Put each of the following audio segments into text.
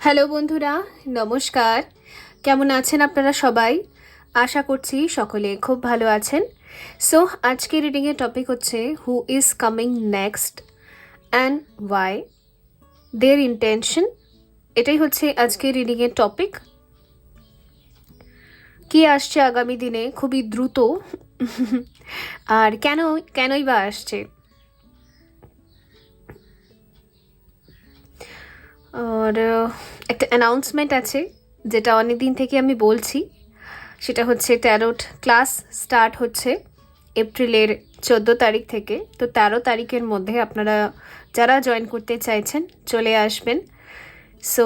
Hello বন্ধুরা, নমস্কার। কেমন আছেন আপনারা সবাই? আশা করছি সকলে খুব ভালো আছেন। সো আজকে রিডিংয়ের টপিক হচ্ছে who is coming next and why, their intention. এটাই হচ্ছে আজকে রিডিংয়ের টপিক। কি আসছে আগামী দিনে খুবই দ্রুত, আর কেনই বা আসছে। আর একটা অ্যানাউন্সমেন্ট আছে যেটা অনেক দিন থেকে আমি বলছি, সেটা হচ্ছে ট্যারোট ক্লাস স্টার্ট হচ্ছে এপ্রিলের 14 তারিখ থেকে। তো 13 তারিখের মধ্যে আপনারা যারা জয়েন করতে চাইছেন চলে আসবেন। সো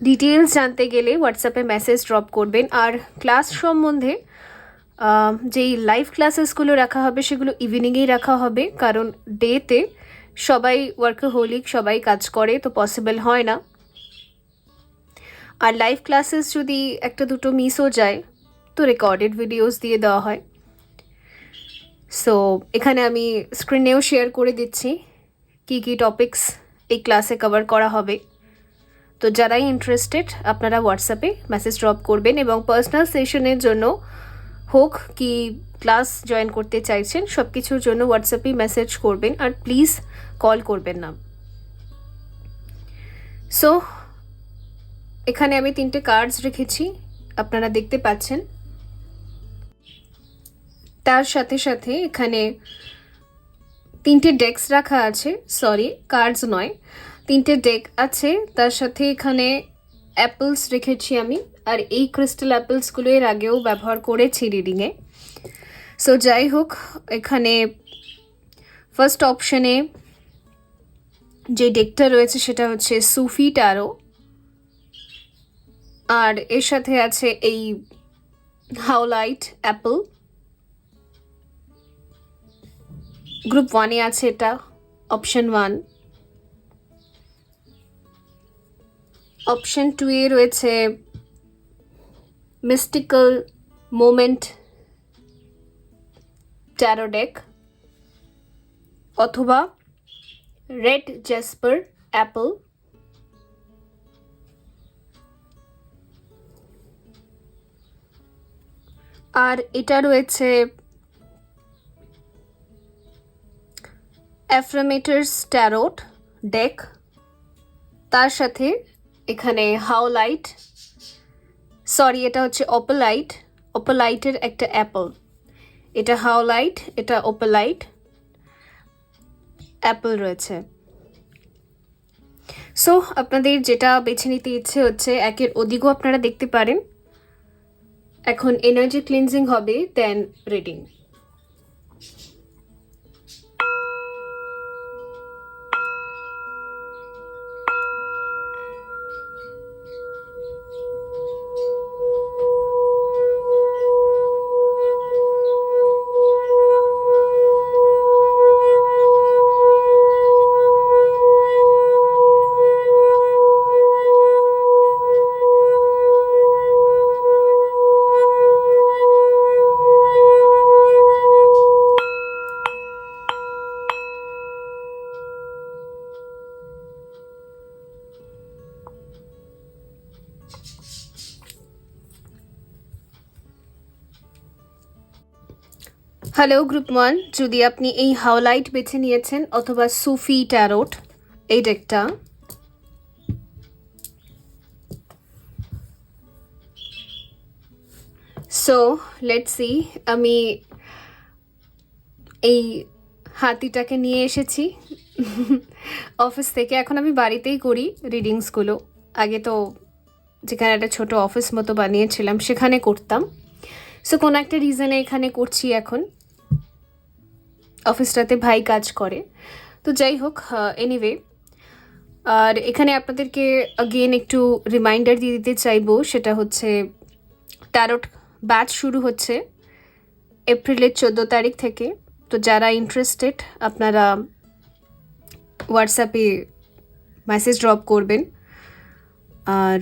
ডিটেলস জানতে গেলে হোয়াটসঅ্যাপে মেসেজ ড্রপ করবেন। আর ক্লাস সম্বন্ধে যেই লাইভ ক্লাসেসগুলো রাখা হবে সেগুলো ইভিনিংয়েই রাখা হবে, কারণ ডেতে সবাই ওয়ার্কাহোলিক, সবাই কাজ করে, তো পসিবল হয় না। আর লাইভ ক্লাসেস যদি একটা দুটো মিসও যায় তো রেকর্ডেড ভিডিওস দিয়ে দেওয়া হয়। সো এখানে আমি স্ক্রিনেও শেয়ার করে দিচ্ছি কী কী টপিকস এই ক্লাসে কভার করা হবে। তো যারাই ইন্টারেস্টেড আপনারা হোয়াটসঅ্যাপে মেসেজ ড্রপ করবেন, এবং পার্সোনাল সেশনের জন্য হোক কি ক্লাস জয়েন করতে চাইছেন সব কিছুর জন্য হোয়াটসঅ্যাপেই মেসেজ করবেন, আর প্লিজ কল করবেন না। সো এখানে আমি 3টে কার্ডস রেখেছি, আপনারা দেখতে পাচ্ছেন। তার সাথে সাথে এখানে 3টে ডেক্স রাখা আছে, সরি কার্ডস নয়, 3টে ডেক আছে। তার সাথে এখানে অ্যাপেলস রেখেছি আমি, আর এই ক্রিস্টাল অ্যাপেলসগুলো এর আগেও ব্যবহার করেছি রিডিংয়ে। সো যাই হোক, এখানে ফার্স্ট অপশনে যে ডেকটা রয়েছে সেটা হচ্ছে সুফি ট্যারো, আর এর সাথে আছে এই হাওলাইট অ্যাপেল। গ্রুপ 1-এ আছে এটা, অপশন 1। অপশন 2-এ রয়েছে মিস্টিক্যাল মোমেন্ট ট্যারো ডেক, অথবা রেড জেসপার অ্যাপেল। আর এটা রয়েছে অ্যাফ্রামেটার্স ট্যারোট ডেক। তার সাথে এখানে হাওলাইট, সরি এটা হচ্ছে অপোলাইটের একটা অ্যাপেল। এটা হাওলাইট, এটা অপোলাইট অ্যাপেল রয়েছে। সো আপনাদের যেটা বেছে নিতে ইচ্ছে হচ্ছে, একের অধিকও আপনারা দেখতে পারেন। এখন এনার্জি ক্লিনজিং হবে, দেন রিডিং। হ্যালো গ্রুপ 1, যদি আপনি এই হাওলাইট বেছে নিয়েছেন অথবা সুফি ট্যারোট এই ডেকটা, সো লেটস সি। আমি এই হাতিটাকে নিয়ে এসেছি অফিস থেকে। এখন আমি বাড়িতেই করি রিডিংসগুলো, আগে তো যেখানে একটা ছোট অফিস মতো বানিয়েছিলাম সেখানে করতাম। সো কোনো একটা রিজনে এখানে করছি এখন, অফিসটাতে ভাই কাজ করে। তো যাই হোক, এনিওয়ে, আর এখানে আপনাদেরকে আগেন একটু রিমাইন্ডার দিয়ে দিতে চাইবো, সেটা হচ্ছে ট্যারোট ব্যাচ শুরু হচ্ছে এপ্রিলের 14 তারিখ থেকে। তো যারা ইন্টারেস্টেড আপনারা হোয়াটসঅ্যাপে মেসেজ ড্রপ করবেন, আর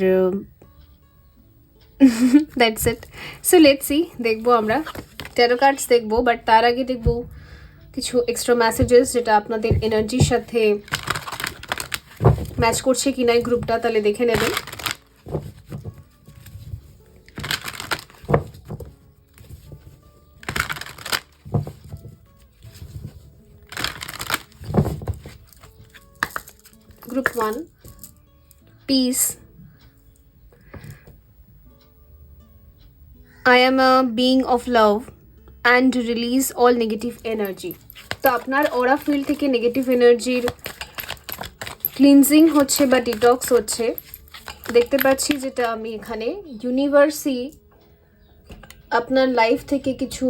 that's it. So let's see, দেখবো আমরা ট্যারো কার্ডস দেখবো, বাট তার আগে দেখবো কিছু এক্সট্রা মেসেজেস যেটা আপনাদের এনার্জির সাথে ম্যাচ করছে কি না এই গ্রুপটা, তাহলে দেখে নেবেন। Group 1, peace. I am a being of love and release all negative energy. তো আপনার অরা ফিল্ড থেকে নেগেটিভ এনার্জির ক্লিনজিং হচ্ছে বা ডিটক্স হচ্ছে, দেখতে পাচ্ছি যেটা আমি এখানে। ইউনিভার্সই আপনার লাইফ থেকে কিছু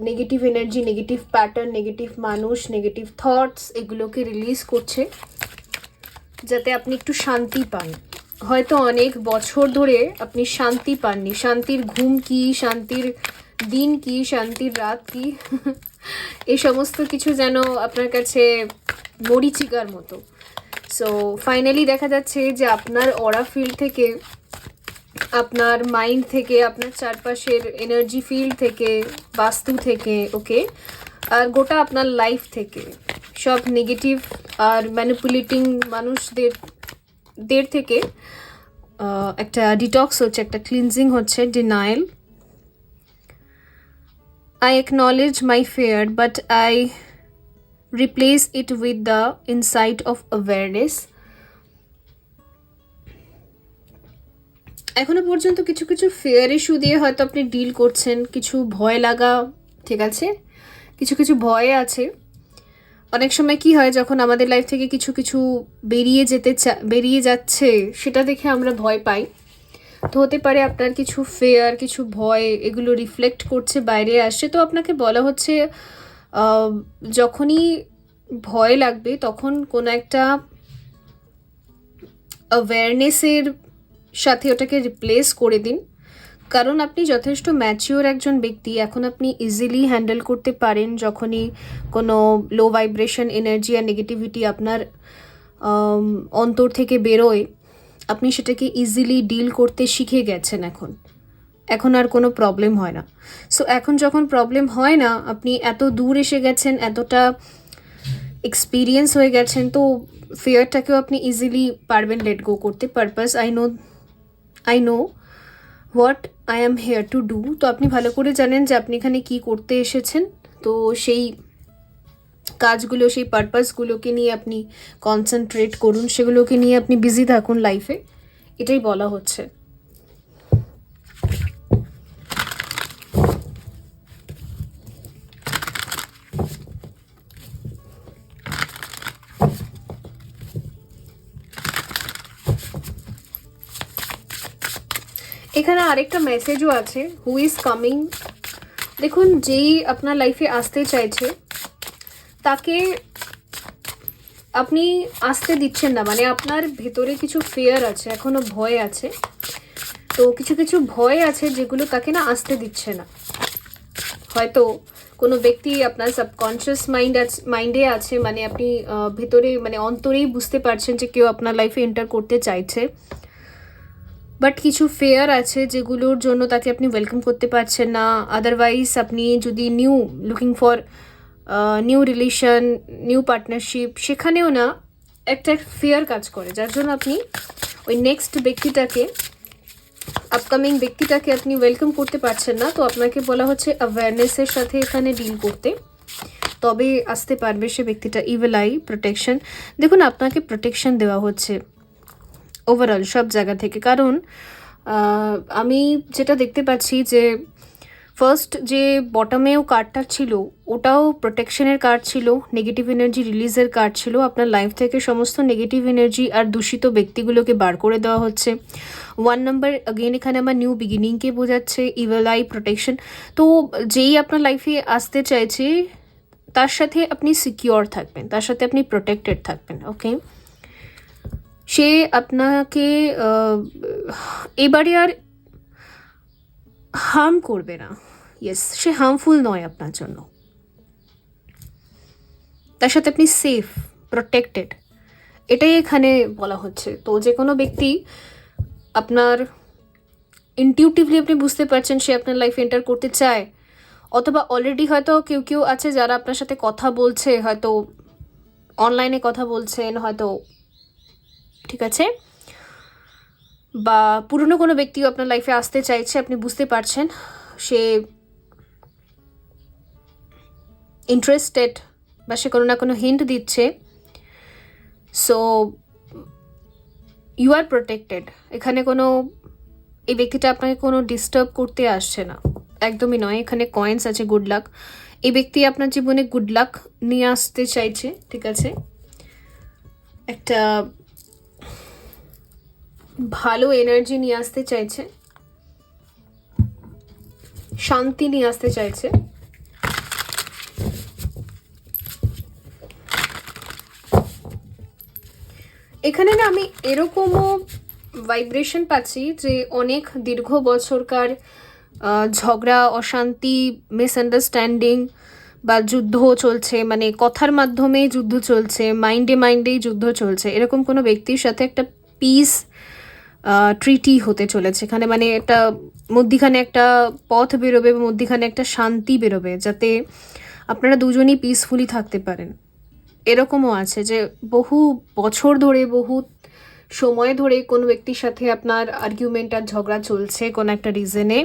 negative energy, negative pattern, negative মানুষ, নেগেটিভ থটস এগুলোকে রিলিজ করছে, যাতে আপনি একটু শান্তি পান। হয়তো অনেক বছর ধরে আপনি শান্তি পাননি। শান্তির ঘুম কি, শান্তির দিন কি, শান্তির রাত কি, এই সমস্ত কিছু যেন আপনার কাছে মরিচিকার মতো। সো ফাইনালি দেখা যাচ্ছে যে আপনার অরা ফিল্ড থেকে, আপনার মাইন্ড থেকে, আপনার চারপাশের এনার্জি ফিল্ড থেকে, বাস্তু থেকে, ওকে, আর গোটা আপনার লাইফ থেকে সব নেগেটিভ আর ম্যানিপুলেটিং মানুষদের থেকে একটা ডিটক্স হচ্ছে, একটা ক্লিনজিং হচ্ছে। Denial, I acknowledge my fear, but I replace it with the insight of awareness. এখনো পর্যন্ত কিছু কিছু ফেয়ার ইস্যু দিয়ে হয়তো আপনি ডিল করছেন, কিছু ভয় লাগা, ঠিক আছে, কিছু কিছু ভয় আছে। অনেক সময় কি হয়, যখন আমাদের লাইফ থেকে কিছু কিছু বেরিয়ে যাচ্ছে, সেটা দেখে আমরা ভয় পাই। তো হতে পারে আপনার কিছু ফেয়ার, কিছু ভয়, এগুলো রিফ্লেক্ট করছে, বাইরে আসছে। তো আপনাকে বলা হচ্ছে যখনই ভয় লাগবে তখন কোনো একটা অ্যাওয়ারনেসের সাথে ওটাকে রিপ্লেস করে দিন। কারণ আপনি যথেষ্ট ম্যাচিওর একজন ব্যক্তি, এখন আপনি ইজিলি হ্যান্ডেল করতে পারেন যখনই কোনো লো ভাইব্রেশন এনার্জি আর নেগেটিভিটি আপনার অন্তর থেকে বেরোয়, আপনি সেটাকে ইজিলি ডিল করতে শিখে গেছেন। এখন আর কোনো প্রবলেম হয় না। সো এখন যখন প্রবলেম হয় না, আপনি এত দূর এসে গেছেন, এতটা এক্সপিরিয়েন্স হয়ে গেছেন, তো ফিয়ারটাকেও আপনি ইজিলি পারবেন লেট গো করতে। Purpose I know what I am hair to do. তো আপনি ভালো করে জানেন যে আপনি এখানে কি করতে এসেছেন। তো সেই কাজগুলো, সেই পারপাসগুলোকে নিয়ে আপনি কনসেন্ট্রেট করুন, সেগুলোকে নিয়ে আপনি বিজি থাকুন লাইফে, এটাই বলা হচ্ছে। এখানে আরেকটা মেসেজও আছে, হু ইজ কামিং। দেখুন, যেই আপনার লাইফে আসতে চাইছে তাকে আপনি আসতে দিচ্ছেন না, মানে আপনার ভেতরে কিছু ফিয়ার আছে, এখনো ভয় আছে। তো কিছু কিছু ভয় আছে যেগুলো তাকে না আসতে দিচ্ছে না। হয়তো কোনো ব্যক্তি আপনার সাবকনশিয়াস মাইন্ডে আছে, মানে আপনি ভেতরে, মানে অন্তরেই বুঝতে পারছেন যে কেউ আপনার লাইফে এন্টার করতে চাইছে, বাট কিছু ফেয়ার আছে যেগুলোর জন্য তাকে আপনি ওয়েলকাম করতে পারছেন না। আদারওয়াইজ আপনি যদি looking for new relation, new partnership, সেখানেও না একটা ফেয়ার কাজ করে, যার জন্য আপনি ওই নেক্সট ব্যক্তিটাকে, আপকামিং ব্যক্তিটাকে আপনি ওয়েলকাম করতে পারছেন না। তো আপনাকে বলা হচ্ছে অ্যাওয়ারনেসের সাথে এখানে ডিল করতে, তবে আসতে পারবে সে ব্যক্তিটা। Evil I, protection. দেখুন, আপনাকে প্রোটেকশন দেওয়া হচ্ছে ওভারঅল সব জায়গা থেকে। কারণ আমি যেটা দেখতে পাচ্ছি যে ফার্স্ট যে বটমেও কার্ডটা ছিল, ওটাও প্রোটেকশনের কার্ড ছিল, নেগেটিভ এনার্জি রিলিজের কার্ড ছিল। আপনার লাইফ থেকে সমস্ত নেগেটিভ এনার্জি আর দূষিত ব্যক্তিগুলোকে বার করে দেওয়া হচ্ছে। 1 নম্বর অগেন এখানে আমার নিউ বিগিনিংকে বোঝাচ্ছে, ইভিল আই, প্রোটেকশন। তো যেই আপনার লাইফে আসতে চাইছে তার সাথে আপনি সিকিওর থাকবেন, তার সাথে আপনি প্রোটেক্টেড থাকবেন, ওকে। সে আপনাকে এবারে আর হার্ম করবে না। ইয়েস, সে হার্মফুল নয় আপনার জন্য, তার সাথে আপনি সেফ, প্রোটেক্টেড, এটাই এখানে বলা হচ্ছে। তো যে কোনো ব্যক্তি আপনার ইনটিউটিভলি আপনি বুঝতে পারছেন সে আপনার লাইফে এন্টার করতে চায়, অথবা অলরেডি হয়তো কেউ আছে যারা আপনার সাথে কথা বলছে, হয়তো অনলাইনে কথা বলছেন, হয়তো ঠিক আছে, বা পুরনো কোনো ব্যক্তিও আপনার লাইফে আসতে চাইছে, আপনি বুঝতে পারছেন সে ইন্টারেস্টেড বা সে কোনো না কোনো হিন্ট দিচ্ছে। So you are protected. এখানে কোনো এই ব্যক্তিটা আপনাকে কোনো ডিস্টার্ব করতে আসছে না, একদমই নয়। এখানে কয়েন্স আছে, গুড লাক। এই ব্যক্তি আপনার জীবনে গুড লাক নিয়ে আসতে চাইছে, ঠিক আছে, একটা ভালো এনার্জি নিয়ে আসতে চাইছে, শান্তি নিয়ে আসতে চাইছে। এখানে না আমি এরকমও ভাইব্রেশন পাচ্ছি যে অনেক দীর্ঘ বছরকার ঝগড়া, অশান্তি, মিসআন্ডারস্ট্যান্ডিং বা যুদ্ধ চলছে, মানে কথার মাধ্যমে যুদ্ধ চলছে, মাইন্ডে মাইন্ডেই যুদ্ধ চলছে, এরকম কোনো ব্যক্তির সাথে একটা পিস ট্রিটি হতে চলেছে এখানে। মানে একটা মধ্যিখানে একটা পথ বেরোবে, মধ্যিখানে একটা শান্তি বেরোবে, যাতে আপনারা দুজনই পিসফুলি থাকতে পারেন। এরকমও আছে যে বহু বছর ধরে, বহু সময় ধরে কোনো ব্যক্তির সাথে আপনার আর্গুমেন্ট আর ঝগড়া চলছে কোনো একটা রিজনে,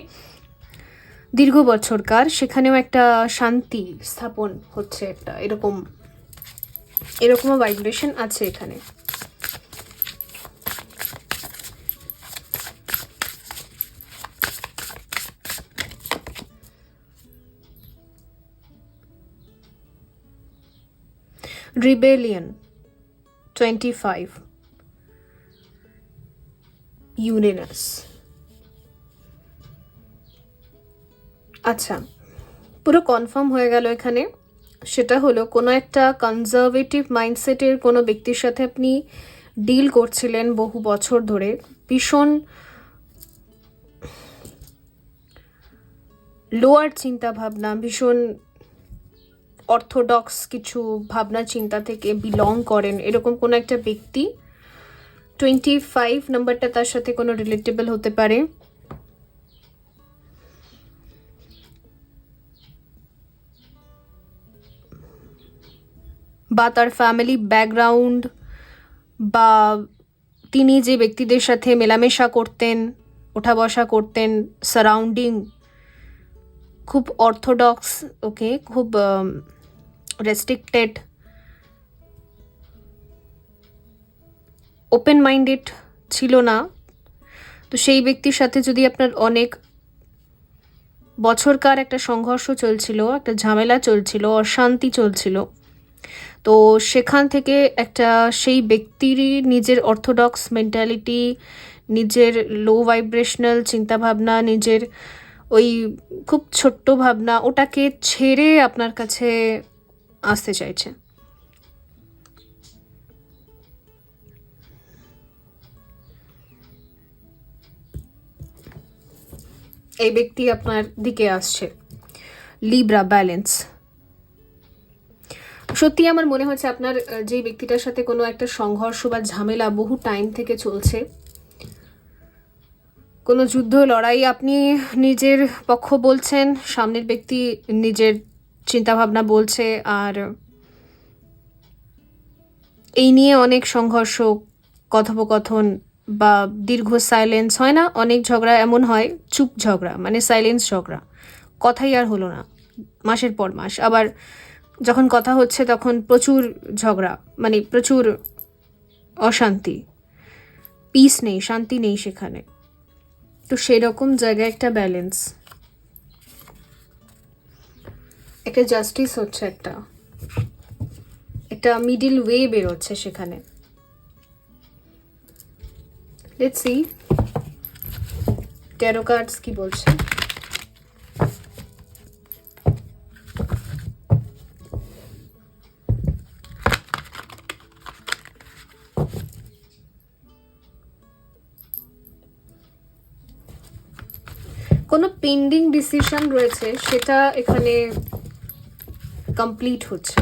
দীর্ঘ বছরকার, সেখানেও একটা শান্তি স্থাপন হচ্ছে, একটা এরকমও ভাইব্রেশন আছে এখানে। Rebellion 25, Uranus. আচ্ছা, পুরো কনফার্ম হয়ে গেল এখানে। সেটা হলো কোনো একটা কনজারভেটিভ মাইন্ডসেটের কোনো ব্যক্তির সাথে আপনি ডিল করছিলেন বহু বছর ধরে, ভীষণ লোয়ার চিন্তা ভাবনা, ভীষণ অর্থোডক্স কিছু ভাবনা চিন্তা থেকে বিলং করেন এরকম কোনো একটা ব্যক্তি। 25 নাম্বারটা তার সাথে কোনো রিলেটেবল হতে পারে। বা তার ফ্যামিলি ব্যাকগ্রাউন্ড, বা তিনি যে ব্যক্তিদের সাথে মেলামেশা করতেন, ওঠা বসা করতেন, সারাউন্ডিং খুব অর্থোডক্স, ওকে, খুব রেস্ট্রিক্টেড, ওপেন মাইন্ডেড ছিল না। তো সেই ব্যক্তির সাথে যদি আপনার অনেক বছরকার একটা সংঘর্ষ চলছিল, একটা ঝামেলা চলছিল, অশান্তি চলছিল, তো সেখান থেকে একটা সেই ব্যক্তিরই নিজের অর্থোডক্স মেন্টালিটি, নিজের লো ভাইব্রেশনাল চিন্তাভাবনা, নিজের ওই খুব ছোট্ট ভাবনা, ওটাকে ছেড়ে আপনার কাছে আসতে চাইছে। এই ব্যক্তি আপনার দিকে আসছে। Libra, balance. সত্যি আমার মনে হচ্ছে আপনার যে ব্যক্তিটার সাথে কোনো একটা সংঘর্ষ বা ঝামেলা বহু টাইম থেকে চলছে, কোনো যুদ্ধ লড়াই, আপনি নিজের পক্ষ বলছেন, সামনের ব্যক্তি নিজের চিন্তাভাবনা বলছে, আর এই নিয়ে অনেক সংঘর্ষ, কথোপকথন বা দীর্ঘ সাইলেন্স হয় না, অনেক ঝগড়া এমন হয়, চুপ ঝগড়া, মানে সাইলেন্স ঝগড়া, কথাই আর হলো না মাসের পর মাস। আবার যখন কথা হচ্ছে তখন প্রচুর ঝগড়া, মানে প্রচুর অশান্তি, পিস নেই, শান্তি নেই সেখানে। তো সেরকম জায়গায় একটা ব্যালেন্স, একটা জাস্টিস হচ্ছে, একটা মিডিল ওয়ে বেরোচ্ছে সেখানে। লেটস সি ট্যারো কার্ডস কি বলছে। কোনো পেন্ডিং ডিসিশন রয়েছে, সেটা এখানে কমপ্লিট হচ্ছে।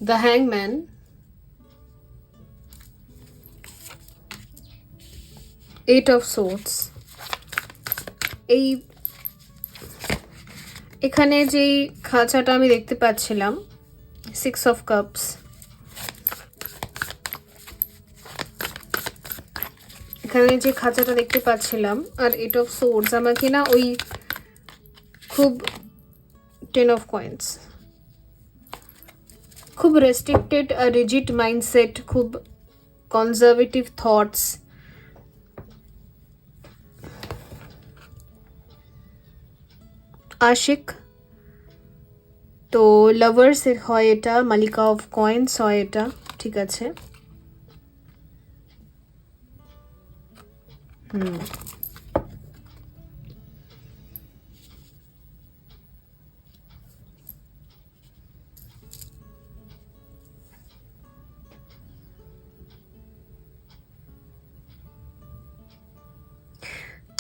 দ্য হ্যাংম্যান, এইট অফ সোর্ডস। এই এখানে যেই খাঁচাটা আমি দেখতে পাচ্ছিলাম, সিক্স অফ কাপস, এখানে যে খাঁচাটা দেখতে পাচ্ছিলাম আর এইট অফ সোর্ডস, আমাকে না ওই খুব টেন অফ কয়েন্স, খুব রেস্ট্রিক্টেড রিজিড মাইন্ডসেট, খুব কনজারভেটিভ থটস, আশিক, তো লাভার্স হয় এটা, মালিকা অফ কয়েন্স হয় এটা, ঠিক আছে।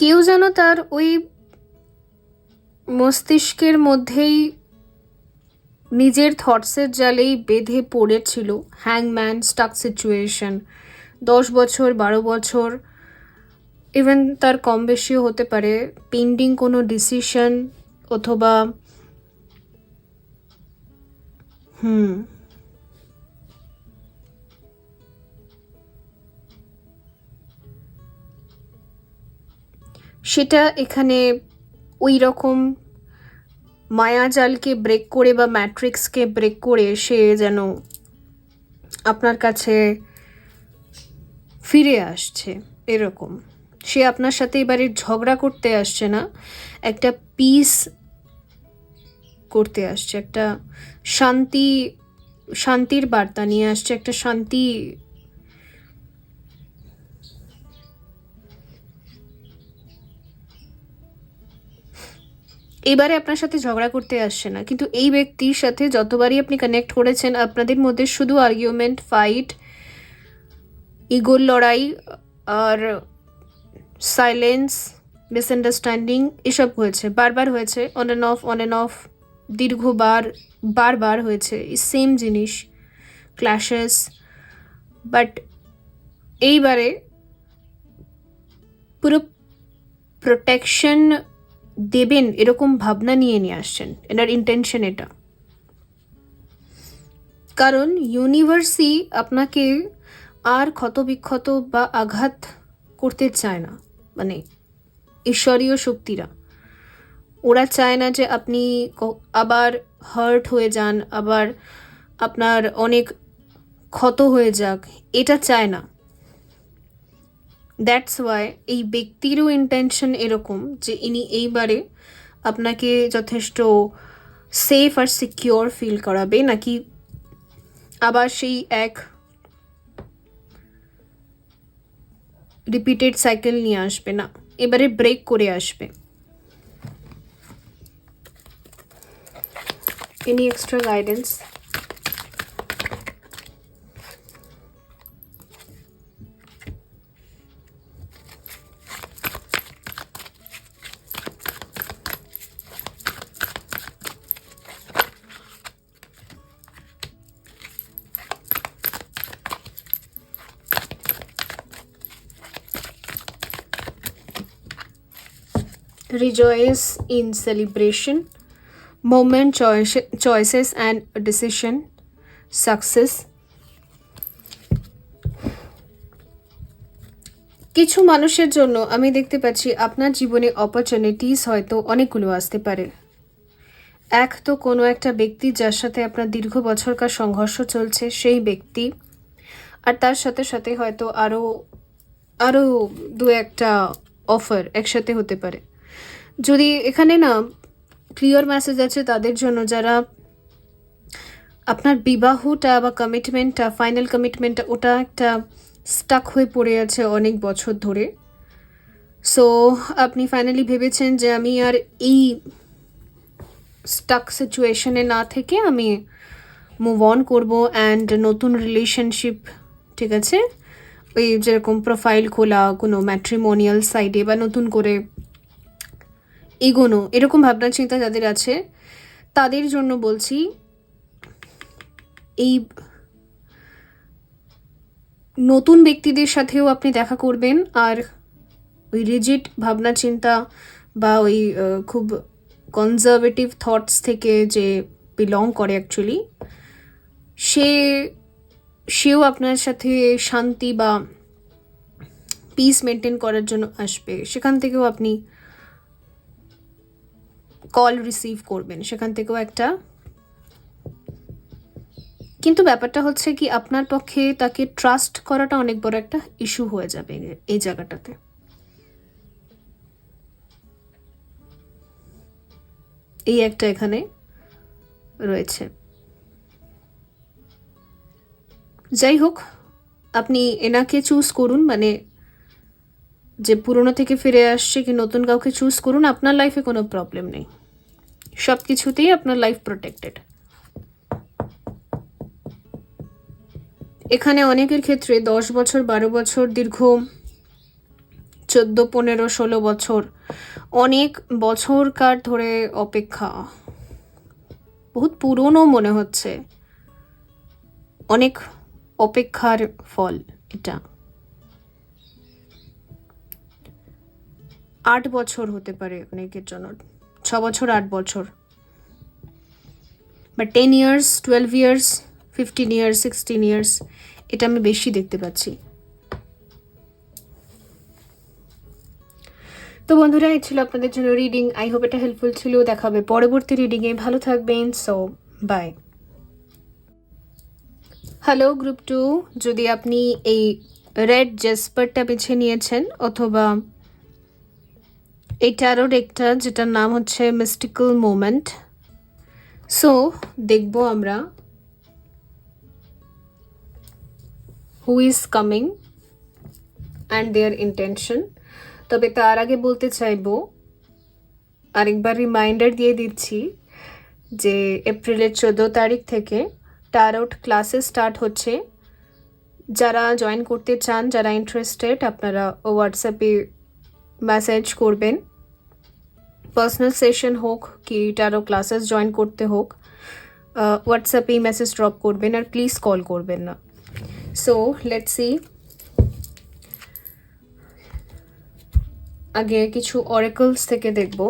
কেউ যেন তার ওই মস্তিষ্কের মধ্যেই নিজের থটসের জালেই বেঁধে পড়েছিল। হ্যাংম্যান, স্টাক সিচুয়েশন, 10 বছর, 12 বছর, ইভেন তার কম বেশিও হতে পারে, পেন্ডিং কোনো ডিসিশন অথবা সেটা এখানে ওই রকম মায়াজালকে ব্রেক করে বা ম্যাট্রিক্সকে ব্রেক করে সে যেন আপনার কাছে ফিরে আসছে, এরকম। সে আপনার সাথে এবারে ঝগড়া করতে আসছে না, একটা পিস করতে আসছে, একটা শান্তির বার্তা নিয়ে আসছে, একটা শান্তি। এবারে আপনার সাথে ঝগড়া করতে আসছে না, কিন্তু এই ব্যক্তির সাথে যতবারই আপনি কানেক্ট করেছেন, আপনাদের মধ্যে শুধু আর্গুমেন্ট, ফাইট, ইগোর লড়াই আর সাইলেন্স, মিসআন্ডারস্ট্যান্ডিং এসব হয়েছে, বারবার হয়েছে, অন অ্যান্ড অফ বারবার হয়েছে এই সেম জিনিস, ক্ল্যাশেস। বাট এইবারে পুরো প্রোটেকশন দেবেন এরকম ভাবনা নিয়ে আসছেন, এনার ইন্টেনশন এটা। কারণ ইউনিভার্সই আপনাকে আর ক্ষতবিক্ষত বা আঘাত করতে চায় না, মানে ঈশ্বরীয় শক্তিরা, ওরা চায় না যে আপনি আবার হার্ট হয়ে যান, আবার আপনার অনেক ক্ষত হয়ে যাক, এটা চায় না। দ্যাটস ওয়াই এই ব্যক্তিরও ইন্টেনশন এরকম যে ইনি এইবারে আপনাকে যথেষ্ট সেফ আর সিকিওর ফিল করাবে, নাকি আবার সেই এক রিপিটেড সাইকেল নিয়ে আসবে না, এবারে ব্রেক করে আসবে। Any extra guidance? Rejoice in celebration, moment, choices and decision, success. কিছু মানুষের জন্য আমি দেখতে পাচ্ছি আপনার জীবনে অপরচুনিটিস হয়তো অনেকগুলো আসতে পারে। এক তো কোনো একটা ব্যক্তি যার সাথে আপনার দীর্ঘ বছরকার সংঘর্ষ চলছে, সেই ব্যক্তি, আর তার সাথে সাথে হয়তো আরও দু একটা অফার একসাথে হতে পারে। যদি এখানে না ক্লিয়ার মেসেজ আছে তাদের জন্য যারা আপনার বিবাহটা বা কমিটমেন্টটা, ফাইনাল কমিটমেন্টটা, ওটা একটা স্টাক হয়ে পড়ে আছে অনেক বছর ধরে। সো আপনি ফাইনালি ভেবেছেন যে আমি আর এই স্টাক সিচুয়েশনে না থেকে আমি মুভ অন করবো অ্যান্ড নতুন রিলেশনশিপ, ঠিক আছে, ওই যেরকম প্রোফাইল খোলা কোনো ম্যাট্রিমোনিয়াল সাইটে বা নতুন করে এগোনো, এরকম ভাবনা চিন্তা যাদের আছে তাদের জন্য বলছি এই নতুন ব্যক্তিদের সাথেও আপনি দেখা করবেন, আর ওই রিজিড ভাবনা চিন্তা বা ওই খুব কনজারভেটিভ থটস থেকে যে বিলং করে অ্যাকচুয়ালি, সেও আপনার সাথে শান্তি বা পিস মেনটেন করার জন্য আসবে। সেখান থেকেও আপনি কল রিসিভ করবেন, সেখান থেকেও একটা। কিন্তু ব্যাপারটা হচ্ছে কি, আপনার পক্ষে তাকে ট্রাস্ট করাটা অনেক বড় একটা ইস্যু হয়ে যাবে এই জায়গাটাতে। এই একটা এখানে রয়েছে। যাই হোক, আপনি এনাকে চুজ করুন, মানে যে পুরনো থেকে ফিরে আসছে কি নতুন কাউকে চুজ করুন, আপনার লাইফে কোনো প্রবলেম নেই, সব কিছুতেই আপনার লাইফ প্রোটেক্টেড। এখানে অনেকের ক্ষেত্রে 10 বছর 12 বছর, দীর্ঘ 14 15 16 বছর, অনেক বছরকার ধরে অপেক্ষা, বহুত পুরনো মনে হচ্ছে, অনেক অপেক্ষার ফল এটা। 8 বছর হতে পারে অনেকের জন্য, 6 বছর 8 বছর, বা 10 ইয়ার্স 12 ইয়ার্স 15 ইয়ার্স 16 ইয়ার্স, এটা আমি বেশি দেখতে পাচ্ছি। তো বন্ধুরা, এই ছিল আপনাদের জন্য রিডিং। আই হোপ এটা হেল্পফুল ছিল। দেখা হবে পরবর্তী রিডিংয়ে। ভালো থাকবেন। So by. হ্যালো গ্রুপ 2, যদি আপনি এই রেড জেসপারটা বেছে নিয়েছেন অথবা এই ট্যারো ডেকটা যেটার নাম হচ্ছে মিস্টিক্যাল মোমেন্ট, সো দেখব আমরা who is coming and their intention. তবে তার আগে বলতে চাইব, আরেকবার রিমাইন্ডার দিয়ে দিচ্ছি যে এপ্রিলের 14 তারিখ থেকে ট্যারোট ক্লাসেস স্টার্ট হচ্ছে। যারা জয়েন করতে চান, যারা ইন্টারেস্টেড, আপনারা হোয়াটসঅ্যাপে মেসেজ করবেন। পার্সোনাল সেশন হোক কি ট্যারো ক্লাসেস জয়েন করতে হোক, হোয়াটসঅ্যাপেই মেসেজ ড্রপ করবেন, আর প্লিজ কল করবেন না। So let's C. আগে কিছু অরেকলস থেকে দেখব।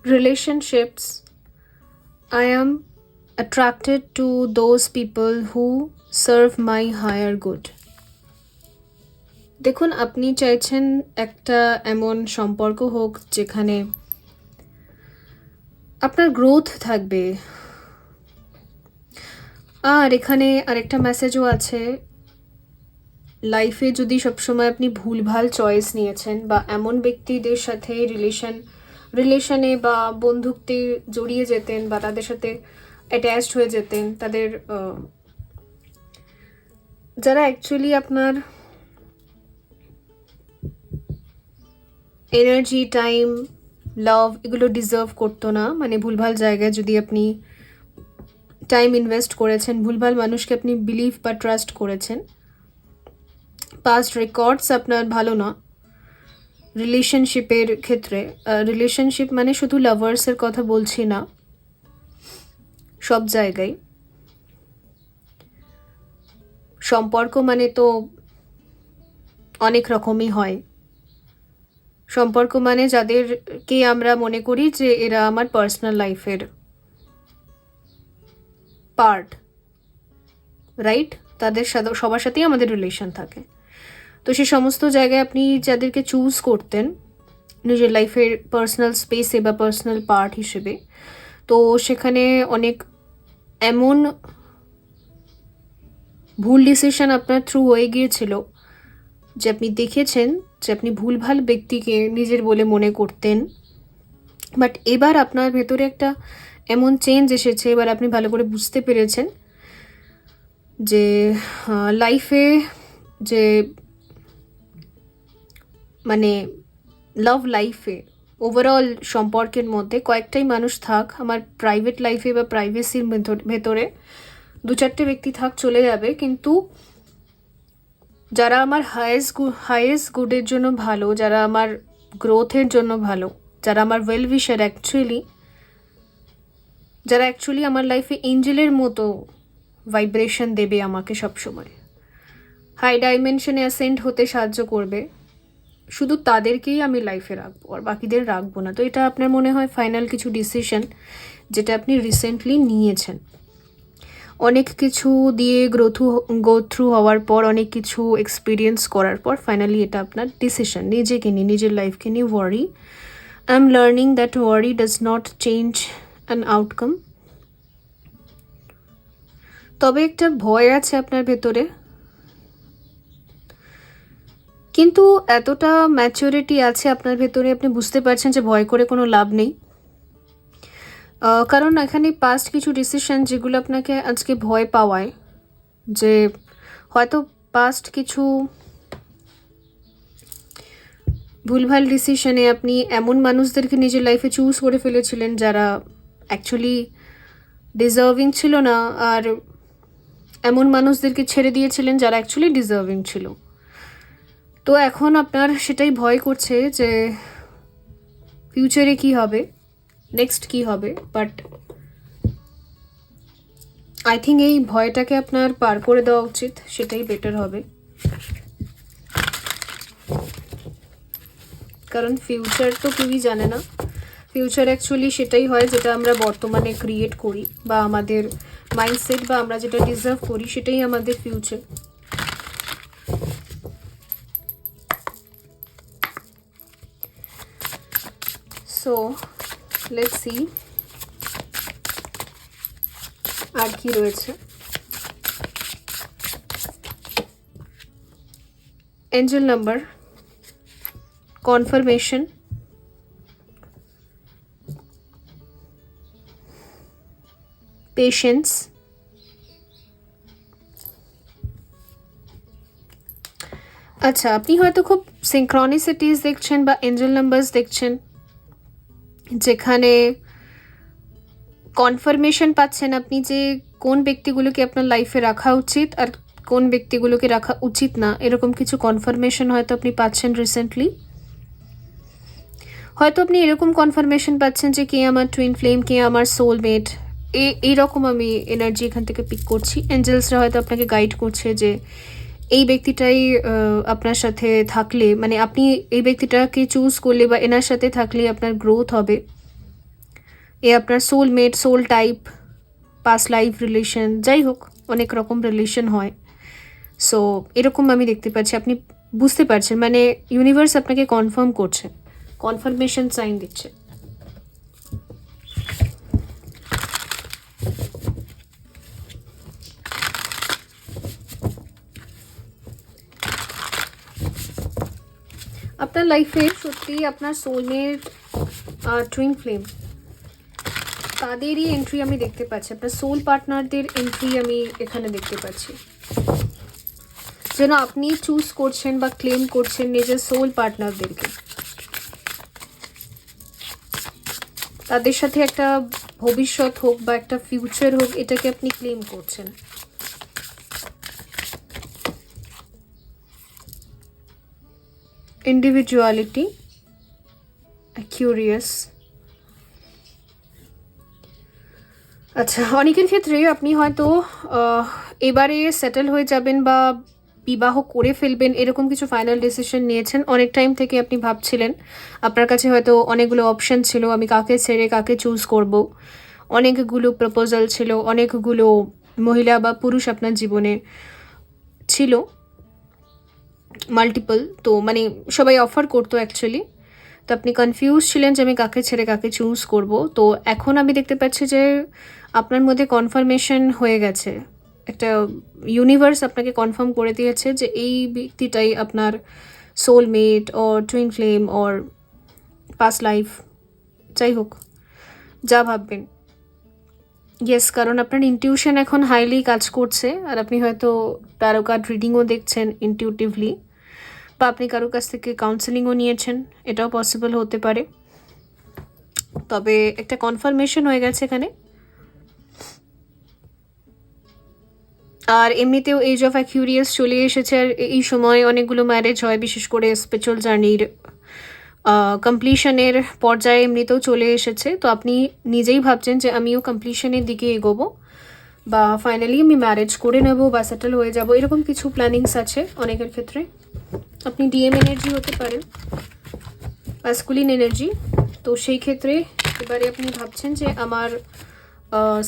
Relationships. I am attracted to those people who serve my higher good. দেখুন, আপনি চাইছেন একটা এমন সম্পর্ক হোক যেখানে আপনার গ্রোথ থাকবে। আর এখানে আরেকটা মেসেজও আছে, লাইফে যদি সবসময় আপনি ভুলভাল চয়েস নিয়েছেন বা এমন ব্যক্তিদের সাথে রিলেশনে বা বন্ধুত্বে জড়িয়ে যেতেন বা তাদের সাথে অ্যাটাচড হয়ে যেতেন, তাদের যারা অ্যাকচুয়ালি আপনার এনার্জি, টাইম, লাভ এগুলো ডিজার্ভ করতো না। মানে ভুলভাল জায়গায় যদি আপনি টাইম ইনভেস্ট করেছেন, ভুলভাল মানুষকে আপনি বিলিভ বা ট্রাস্ট করেছেন, পাস্ট রেকর্ডস আপনার ভালো না রিলেশনশিপের ক্ষেত্রে। রিলেশনশিপ মানে শুধু লাভার্সের কথা বলছি না, সব জায়গায় সম্পর্ক মানে তো অনেক রকমই হয়। সম্পর্ক মানে যাদেরকে আমরা মনে করি যে এরা আমার পার্সোনাল লাইফের পার্ট, রাইট? তাদের সাথে সবার সাথেই আমাদের রিলেশন থাকে। তো সে সমস্ত জায়গায় আপনি যাদেরকে চুজ করতেন, নিজের লাইফের পার্সোনাল স্পেসে বা পার্সোনাল পার্ট হিসেবে। তো সেখানে অনেক এমন ভুল ডিসিশন আপনার থ্রু হয়ে গিয়েছিল যে আপনি দেখেছেন যে আপনি ভুলভাল ব্যক্তিকে নিজের বলে মনে করতেন, বাট এবার আপনার ভেতরে একটা এমন চেঞ্জ এসেছে, এবার আপনি ভালো করে বুঝতে পেরেছেন যে লাইফে যে মানে লাভ লাইফে ওভারঅল সম্পর্কের মধ্যে কয়েকটাই মানুষ থাক, আমার প্রাইভেট লাইফে বা প্রাইভেসির ভেতরে দু চারটে ব্যক্তি থাক চলে যাবে, কিন্তু যারা আমার হায়েস্ট গুডের জন্য ভালো, যারা আমার গ্রোথের জন্য ভালো, যারা আমার ওয়েল উইশার যারা অ্যাকচুয়ালি আমার লাইফে এঞ্জেলের মতো ভাইব্রেশন দেবে আমাকে সবসময়, হাই ডাইমেনশনে অ্যাসেন্ড হতে সাহায্য করবে, শুধু তাদেরকেই আমি লাইফে রাখবো, আর বাকিদের রাখবো না। তো এটা আপনার মনে হয় ফাইনাল কিছু ডিসিশন যেটা আপনি রিসেন্টলি নিয়েছেন, অনেক কিছু দিয়ে গো থ্রু হওয়ার পর, অনেক কিছু এক্সপিরিয়েন্স করার পর ফাইনালি এটা আপনার ডিসিশন, নিজেকে নিয়ে, নিজের লাইফকে নিয়ে worry. I am learning that worry does not change an outcome. তবে একটা ভয় আছে আপনার ভেতরে, কিন্তু এতটা ম্যাচুরিটি আছে আপনার ভেতরে, আপনি বুঝতে পারছেন যে ভয় করে কোনো লাভ নেই। কারণ এখানে পাস্ট কিছু ডিসিশন যেগুলো আপনাকে আজকে ভয় পাওয়ায়, যে হয়তো পাস্ট কিছু ভুলভাল ডিসিশনে আপনি এমন মানুষদেরকে নিজের লাইফে চুজ করে ফেলেছিলেন যারা অ্যাকচুয়ালি ডিজার্ভিং ছিল না, আর এমন মানুষদেরকে ছেড়ে দিয়েছিলেন যারা অ্যাকচুয়ালি ডিজার্ভিং ছিল। তো এখন আপনার সেটাই ভয় করছে যে ফিউচারে কি হবে, নেক্সট কি হবে, বাট আই থিঙ্ক এই ভয়টাকে আপনার পার করে দেওয়া উচিত, সেটাই বেটার হবে। কারণ ফিউচার তো কেউই জানে না, ফিউচার অ্যাকচুয়ালি সেটাই হয় যেটা আমরা বর্তমানে ক্রিয়েট করি, বা আমাদের মাইন্ডসেট বা আমরা যেটা ডিজার্ভ করি সেটাই আমাদের ফিউচার। সো লেটস সি আর কি রয়েছে। এঞ্জেল নাম্বার, কনফার্মেশন, পেশেন্স, আচ্ছা আপনি হয়তো খুব সিনক্রনিসিটিস দেখছেন বা এঞ্জেল নাম্বারস দেখছেন যেখানে কনফার্মেশন পাচ্ছেন আপনি যে কোন ব্যক্তিগুলোকে আপনার লাইফে রাখা উচিত আর কোন ব্যক্তিগুলোকে রাখা উচিত না, এরকম কিছু কনফার্মেশন হয়তো আপনি পাচ্ছেন রিসেন্টলি। হয়তো আপনি এরকম কনফার্মেশন পাচ্ছেন যে কে আমার টুইন ফ্লেম, কে আমার সোলমেট, এইরকম আমি এনার্জি এখান থেকে পিক করছি। এঞ্জেলসরা হয়তো আপনাকে গাইড করছে যে এই ব্যক্তিটাই আপনার সাথে থাকলে, মানে আপনি এই ব্যক্তিটাকে চুজ করলে বা এনার সাথে থাকলে আপনার গ্রোথ হবে, এ আপনার soulmate, soul type, past life relation, যাই হোক অনেক রকম রিলেশন হয়। সো এরকম আমি দেখতে পাচ্ছি, আপনি বুঝতে পারছেন, মানে ইউনিভার্স আপনাকে কনফার্ম করছে, কনফার্মেশন সাইন দিচ্ছে। আপনার লাইফে সত্যি আপনার সোলমেট আর টুইন ফ্লেম তাদেরই এন্ট্রি আমি দেখতে পাচ্ছি, আপনার সোল পার্টনারদের এন্ট্রি আমি এখানে দেখতে পাচ্ছি, যেন আপনি চুজ করছেন বা ক্লেম করছেন নিজের সোল পার্টনারদেরকে, তাদের সাথে একটা ভবিষ্যৎ হোক বা একটা ফিউচার হোক, এটাকে আপনি ক্লেম করছেন। ইন্ডিভিজুয়ালিটি, কিউরিয়াস, আচ্ছা অনেকের ক্ষেত্রে আপনি হয়তো এবারে সেটেল হয়ে যাবেন বা বিবাহ করে ফেলবেন, এরকম কিছু ফাইনাল ডিসিশন নিয়েছেন। অনেক টাইম থেকে আপনি ভাবছিলেন, আপনার কাছে হয়তো অনেকগুলো অপশন ছিল, আমি কাকে ছেড়ে কাকে চুজ করব, অনেকগুলো প্রপোজাল ছিল, অনেকগুলো মহিলা বা পুরুষ আপনার জীবনে ছিল, মাল্টিপল, তো মানে সবাই অফার করতো অ্যাকচুয়ালি। তো আপনি কনফিউজ ছিলেন যে আমি কাকে ছেড়ে কাকে চুজ করব। তো এখন আমি দেখতে পাচ্ছি যে আপনার মধ্যে কনফার্মেশন হয়ে গেছে, একটা ইউনিভার্স আপনাকে কনফার্ম করে দিয়েছে যে এই ব্যক্তিটাই আপনার soulmate or twin flame or past life, যাই হোক যা ভাববেন। ইয়েস, কারণ আপনার ইনটিউশন এখন হাইলি কাজ করছে, আর আপনি হয়তো ট্যারো কার্ড রিডিংও দেখছেন ইনটিউটিভলি, বা আপনি কারোর কাছ থেকে কাউন্সেলিংও নিয়েছেন, এটাও পসিবল হতে পারে। তবে একটা কনফার্মেশন হয়ে গেছে এখানে। আর এমনিতেও এজ অফ অ্যাকিউরিয়াস চলে এসেছে, আর এই সময় অনেকগুলো ম্যারেজ হয়, বিশেষ করে স্পিরিচুয়াল জার্নির কমপ্লিশনের পর্যায়ে এমনিতেও চলে এসেছে। তো আপনি নিজেই ভাবছেন যে আমিও কমপ্লিশনের দিকে এগোবো, বা ফাইনালি আমি ম্যারেজ করে নেব বা সেটেল হয়ে যাব, এরকম কিছু প্ল্যানিংস আছে অনেকের ক্ষেত্রে। আপনি ডিএম এনার্জি হতে পারেন, ম্যাসকুলিন এনার্জি। তো সেই ক্ষেত্রে এবারে আপনি ভাবছেন যে আমার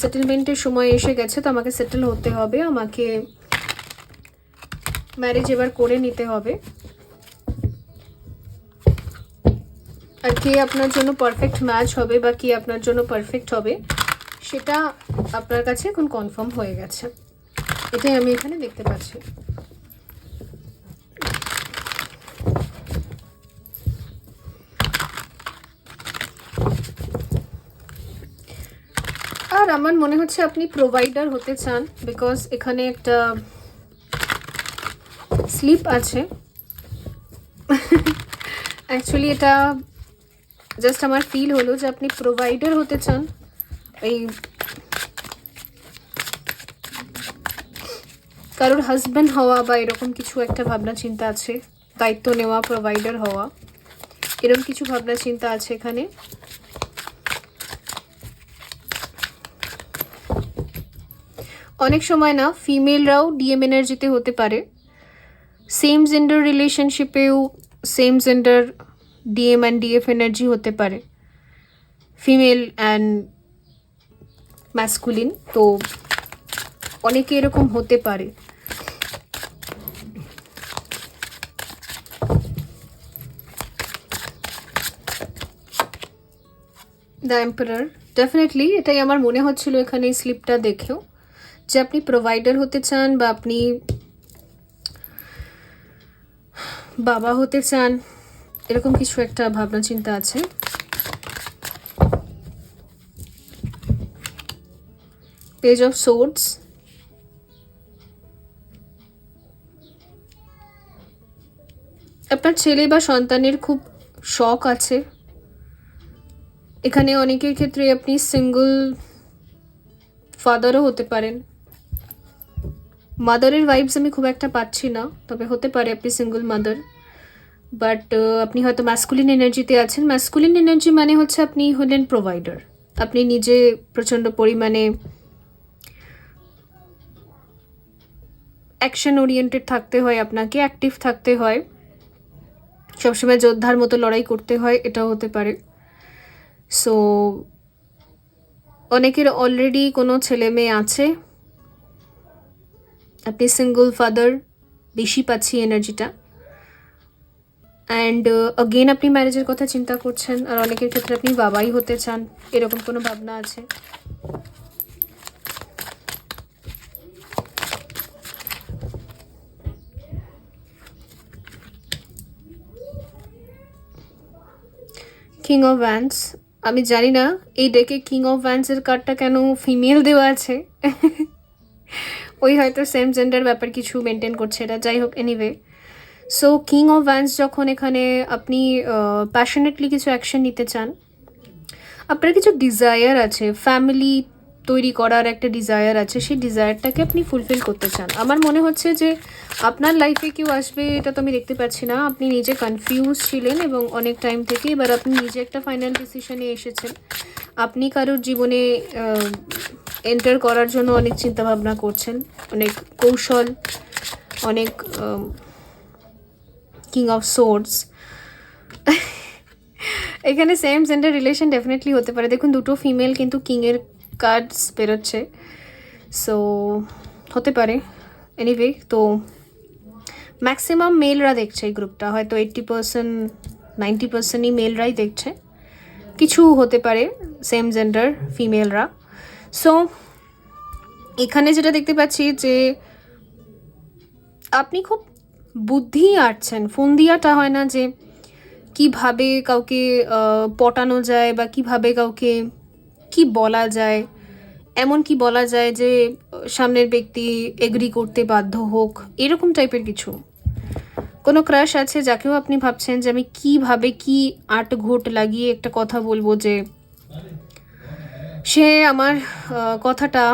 সেটেলমেন্টের সময় এসে গেছে, তো আমাকে সেটেল হতে হবে, আমাকে ম্যারেজ এবার করে নিতে হবে। আর কে আপনার জন্য পারফেক্ট ম্যাচ হবে বা কে আপনার জন্য পারফেক্ট হবে সেটা আপনার কাছে এখন কনফার্ম হয়ে গেছে, এটাই আমি এখানে দেখতে পাচ্ছি। আর আমার মনে হচ্ছে আপনি প্রোভাইডার হতে চান, বিকজ এখানে একটা স্লিপ আছে। অ্যাকচুয়ালি এটা জাস্ট আমার ফিল হলো যে আপনি প্রোভাইডার হতে চান। এই কারোর হাজব্যান্ড হওয়া বা এরকম কিছু একটা ভাবনা চিন্তা আছে, দায়িত্ব নেওয়া, প্রোভাইডার হওয়া, এরকম কিছু ভাবনা চিন্তা আছে এখানে। অনেক সময় না ফিমেলরাও ডিএম এনার্জিতে হতে পারে, সেম জেন্ডার রিলেশনশিপেও same gender DM and DF energy হতে পারে, ফিমেল অ্যান্ড ম্যাসকুলিন। তো অনেকে এরকম হতে পারে। দ্য এম্পারার, ডেফিনেটলি এটাই আমার মনে হচ্ছিল এখানে এই স্লিপটা দেখেও, যে আপনি প্রোভাইডার হতে চান বা আপনি বাবা হতে চান, এরকম কিছু একটা ভাবনা চিন্তা আছে। পেজ অফ সোর্ডস, আপনার ছেলে বা সন্তানের খুব শখ আছে এখানে। অনেকের ক্ষেত্রে আপনি সিঙ্গল ফাদারও হতে পারেন। মাদারের ভাইবস আমি খুব একটা পাচ্ছি না, তবে হতে পারে আপনি সিঙ্গল মাদার। বাট আপনি হয়তো ম্যাসকুলিন এনার্জিতে আছেন। ম্যাসকুলিন এনার্জি মানে হচ্ছে আপনি হলেন প্রোভাইডার, আপনি নিজে প্রচণ্ড পরিমাণে অ্যাকশন ওরিয়েন্টেড থাকতে হয়, আপনাকে অ্যাক্টিভ থাকতে হয়, সবসময় যোদ্ধার মতো লড়াই করতে হয়, এটাও হতে পারে। সো অনেকের অলরেডি কোনো ছেলে মেয়ে আছে, আপনি সিঙ্গল ফাদার বেশি পাচ্ছি এনার্জিটা। অ্যান্ড অগেন আপনি ম্যারেজের কথা চিন্তা করছেন, আর অনেকের ক্ষেত্রে আপনি বাবাই হতে চান, এরকম কোনো ভাবনা আছে। কিং অফ ভ্যান্স, আমি জানি না এই ডেকে কিং অফ ভ্যান্সের কার্ডটা কেন ফিমেল দেওয়া আছে। ওই হয়তো সেম জেন্ডার ব্যাপার কিছু মেনটেন করছে এটা, যাই হোক anyway. So king of Vance যখন এখানে আপনি প্যাশনেটলি কিছু অ্যাকশন নিতে চান, আপনার কিছু ডিজায়ার আছে, ফ্যামিলি তৈরি করার একটা ডিজায়ার আছে, সেই ডিজায়ারটাকে আপনি ফুলফিল করতে চান। আমার মনে হচ্ছে যে আপনার লাইফে কেউ আসবে এটা তো আমি দেখতে পাচ্ছি না, আপনি নিজে কনফিউজ ছিলেন এবং অনেক টাইম থেকে এবার আপনি নিজে একটা ফাইনাল ডিসিশনে এসেছেন। আপনি কারোর জীবনে এন্টার করার জন্য অনেক চিন্তাভাবনা করছেন, অনেক কৌশল, অনেক কিং অফ সোর্ডস। এখানে সেম জেন্ডার রিলেশন ডেফিনেটলি হতে পারে। দেখুন দুটো ফিমেল কিন্তু কিংয়ের কার্ডস বেরোচ্ছে, সো হতে পারে। এনিওয়ে, তো ম্যাক্সিমাম মেলরা দেখছে এই গ্রুপটা, হয়তো 80% 90%ই মেলরাই দেখছে, কিছু হতে পারে সেম জেন্ডার ফিমেলরা। সো এখানে যেটা দেখতে পাচ্ছি যে আপনি খুব বুদ্ধি আটছেন, ফোন দিয়াটা হয় না যে কিভাবে কাউকে পটানো যায় বা কিভাবে কাউকে কি বলা যায়, এমন কি বলা যায় যে সামনের ব্যক্তি এগ্রি করতে বাধ্য হোক, এরকম টাইপের কিছু। কোনো ক্রাশ আছে যাকেও আপনি ভাবছেন যে আমি কিভাবে কি আট ঘোট লাগিয়ে একটা কথা বলবো যে সে আমার কথাটা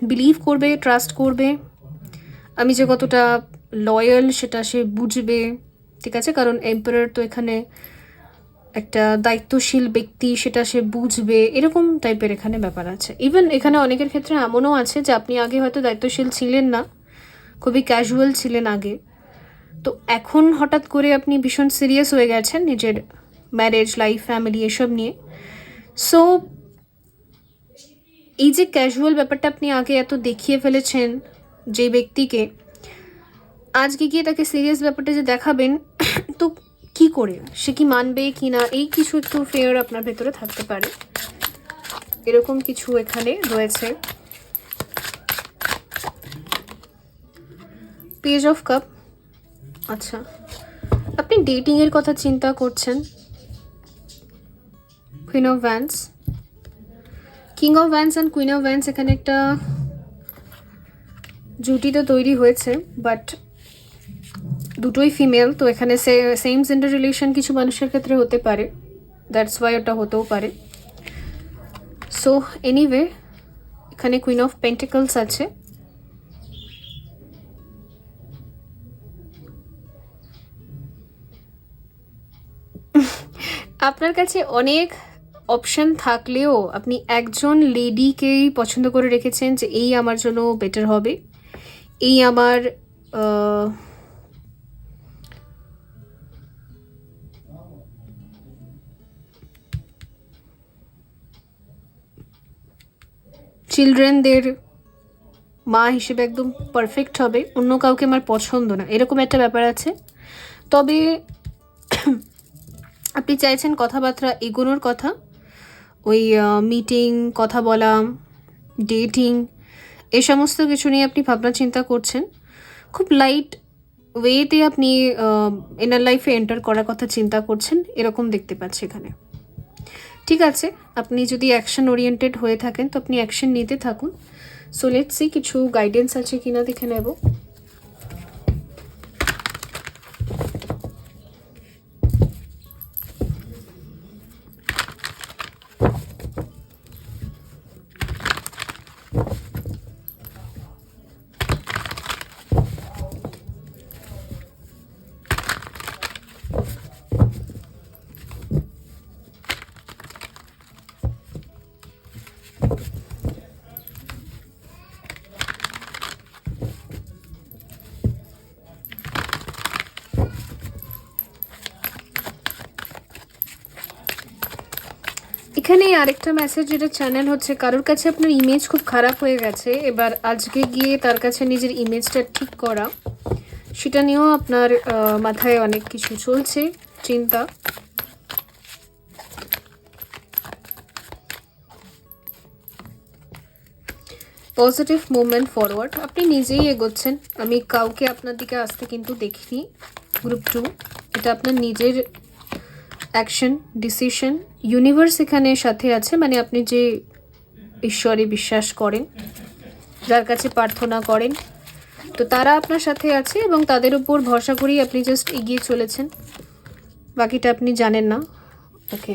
বিলিভ করবে, ট্রাস্ট করবে, আমি যে কতটা লয়াল সেটা সে বুঝবে, ঠিক আছে? কারণ এম্পারার তো এখানে একটা দায়িত্বশীল ব্যক্তি, সেটা সে বুঝবে, এরকম টাইপের এখানে ব্যাপার আছে। ইভেন এখানে অনেকের ক্ষেত্রে এমনও আছে যে আপনি আগে হয়তো দায়িত্বশীল ছিলেন না, খুবই ক্যাজুয়াল ছিলেন আগে, তো এখন হঠাৎ করে আপনি ভীষণ সিরিয়াস হয়ে গেছেন নিজের ম্যারেজ লাইফ, ফ্যামিলি এসব নিয়ে। সো এই যে ক্যাজুয়াল ব্যাপারটা আপনি আগে এত দেখিয়ে ফেলেছেন যে ব্যক্তিকে, আজকে গিয়ে তাকে সিরিয়াস ব্যাপারটা যে দেখাবেন, তো কি করে সে কি মানবে কি না, এই কিছু একটু ফেয়ার আপনার ভেতরে থাকতে পারে, এরকম কিছু এখানে রয়েছে। পেজ অফ কাপ, আচ্ছা আপনি ডেটিং এর কথা চিন্তা করছেন। Queen of Vance, king of Vance and queen of Vance, এখানে একটা জুটি তো তৈরি হয়েছে, বাট দুটোই ফিমেল, তো এখানে সেম জেন্ডার রিলেশন কিছু মানুষের ক্ষেত্রে হতে পারে, দ্যাটস ওয়াই ওটা হতেও পারে। সো এনিওয়ে এখানে কুইন অফ পেন্টিকলস আছে, আপনার কাছে অনেক অপশন থাকলেও আপনি একজন লেডিকেই পছন্দ করে রেখেছেন যে এই আমার জন্য বেটার হবে, এই আমার চিলড্রেনদের মা হিসেবে একদম পারফেক্ট হবে, অন্য কাউকে আমার পছন্দ না, এরকম একটা ব্যাপার আছে। তবে আপনি চাইছেন কথাবার্তা এগোনোর কথা, ওই মিটিং, কথা বলা, ডেটিং, এই সমস্ত কিছু নিয়ে আপনি ভাবনা চিন্তা করছেন। খুব লাইট ওয়েতে আপনি ইনার লাইফে এন্টার করার কথা চিন্তা করছেন, এরকম দেখতে পাচ্ছি এখানে। ঠিক আছে, আপনি যদি অ্যাকশন ওরিয়েন্টেড হয়ে থাকেন তো আপনি অ্যাকশন নিতে থাকুন। সো লেটস সি কিছু গাইডেন্স আছে কিনা দেখে নেব। এখানে আরেকটা মেসেজ যেটা চ্যানেল হচ্ছে, কারোর কাছে আপনার ইমেজ খুব খারাপ হয়ে গেছে, এবার আজকে গিয়ে তার কাছে নিজের ইমেজটা ঠিক করা, সেটা নিয়েও আপনার মাথায় অনেক কিছু চলছে চিন্তা। পজিটিভ মুভমেন্ট ফরওয়ার্ড, আপনি নিজেই এগোচ্ছেন, আমি কাউকে আপনার দিকে আসতে কিন্তু দেখিনি। গ্রুপ 2, এটা আপনার নিজের অ্যাকশন, ডিসিশন, ইউনিভার্স এখানে সাথে আছে, মানে আপনি যে ঈশ্বরে বিশ্বাস করেন, যার কাছে প্রার্থনা করেন, তো তারা আপনার সাথে আছে এবং তাদের উপর ভরসা করেই আপনি জাস্ট এগিয়ে চলেছেন, বাকিটা আপনি জানেন না। ওকে,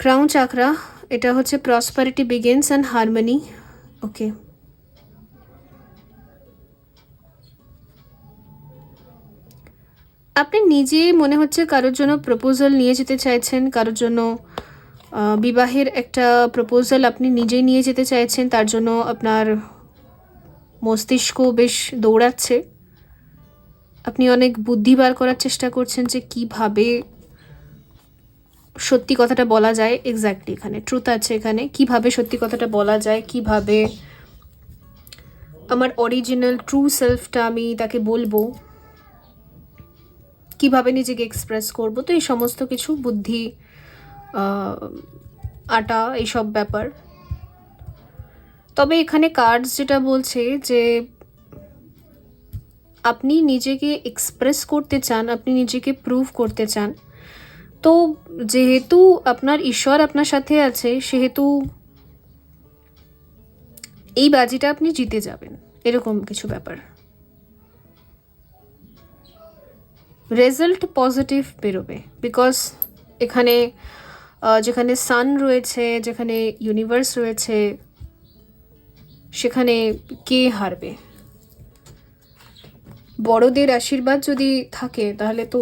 ক্রাউন চাকরা, এটা হচ্ছে প্রসপারিটি বিগিনস অ্যান্ড হারমোনি। ওকে, আপনি নিজে মনে হচ্ছে কারোর জন্য প্রপোজাল নিয়ে যেতে চাইছেন, কারোর জন্য বিবাহের একটা প্রপোজাল আপনি নিজেই নিয়ে যেতে চাইছেন, তার জন্য আপনার মস্তিষ্ক বেশ দৌড়াচ্ছে, আপনি অনেক বুদ্ধি বার করার চেষ্টা করছেন যে কিভাবে সত্যি কথাটা বলা যায়। এক্স্যাক্টলি এখানে ট্রুথ আছে, এখানে কিভাবে সত্যি কথাটা বলা যায়, কিভাবে আমার অরিজিনাল ট্রু সেলফটা আমি তাকে বলবো, কিভাবে নিজেকে এক্সপ্রেস করব, তো এই সমস্ত কিছু বুদ্ধি আটা এইসব ব্যাপার। তবে এখানে কার্ডস যেটা বলছে যে আপনি নিজেকে এক্সপ্রেস করতে চান, আপনি নিজেকে প্রুভ করতে চান, তো যেহেতু আপনার ঈশ্বর আপনার সাথে আছে সেহেতু এই বাজিটা আপনি জিতে যাবেন, এরকম কিছু ব্যাপার। রেজাল্ট পজিটিভ বেরোবে, বিকজ এখানে যেখানে সান রয়েছে, যেখানে ইউনিভার্স রয়েছে, সেখানে কে হারবে? বড়দের আশীর্বাদ যদি থাকে তাহলে তো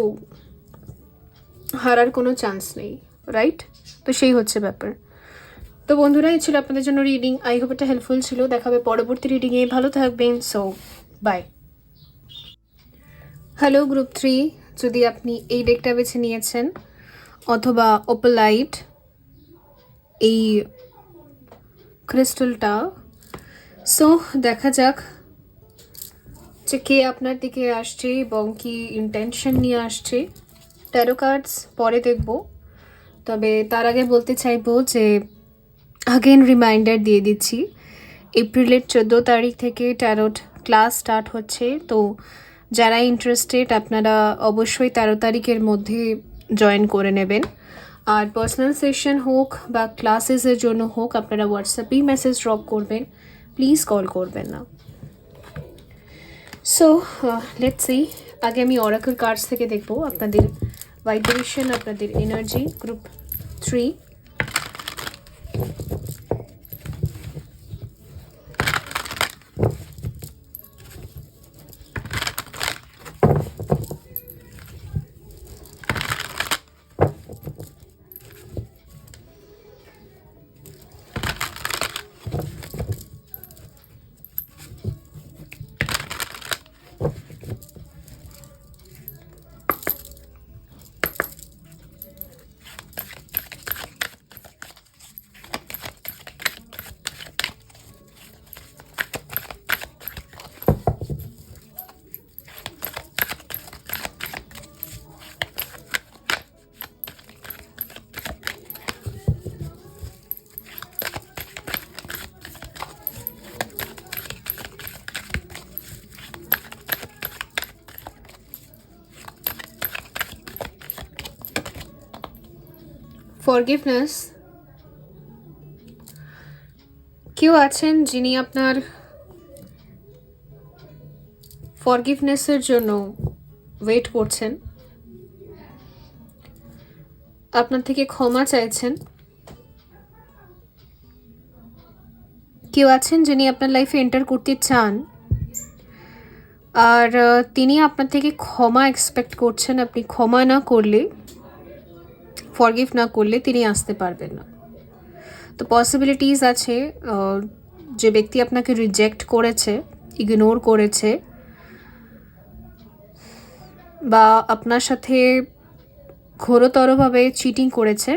হারার কোনো চান্স নেই, রাইট? তো সেই হচ্ছে ব্যাপার। তো বন্ধুরা, এই ছিল আপনাদের জন্য রিডিং। আই হোপ এটা হেল্পফুল ছিল। দেখা হবে পরবর্তী রিডিংয়ে। ভালো থাকবেন। So by. হ্যালো গ্রুপ 3, যদি আপনি এই ডেকটা বেছে নিয়েছেন অথবা ওপালাইট এই ক্রিস্টালটা, সো দেখা যাক যে কে আপনার দিকে আসছে এবং কি ইন্টেনশন নিয়ে আসছে। ট্যারো কার্ডস পরে দেখব, তবে তার আগে বলতে চাইবো যে আগেন রিমাইন্ডার দিয়ে দিচ্ছি, এপ্রিলের 14 তারিখ থেকে ট্যারোট ক্লাস স্টার্ট হচ্ছে। তো যারা ইন্টারেস্টেড আপনারা অবশ্যই 13 তারিখের মধ্যে জয়েন করে নেবেন। আর পার্সোনাল সেশন হোক বা ক্লাসেসের জন্য হোক, আপনারা হোয়াটসঅ্যাপেই মেসেজ ড্রপ করবেন, প্লিজ কল করবেন না। সো লেটস সি, আগে আমি অরাকল কার্ডস থেকে দেখব আপনাদের ভাইব্রেশন, আপনাদের এনার্জি। Group 3, forgiveness. কেউ আছেন যিনি আপনার ফরগিভনেসের জন্য ওয়েট করছেন, আপনার থেকে ক্ষমা চাইছেন। কেউ আছেন যিনি আপনার লাইফে এন্টার করতে চান, আর তিনি আপনার থেকে ক্ষমা এক্সপেক্ট করছেন। আপনি ক্ষমা না করলে, ফরগিভ না করলে তিনি আসতে পারবেন না। তো পসিবিলিটিস আছে যে ব্যক্তি আপনাকে রিজেক্ট করেছে, ইগনোর করেছে, বা আপনার সাথে ঘোরতরভাবে চিটিং করেছে,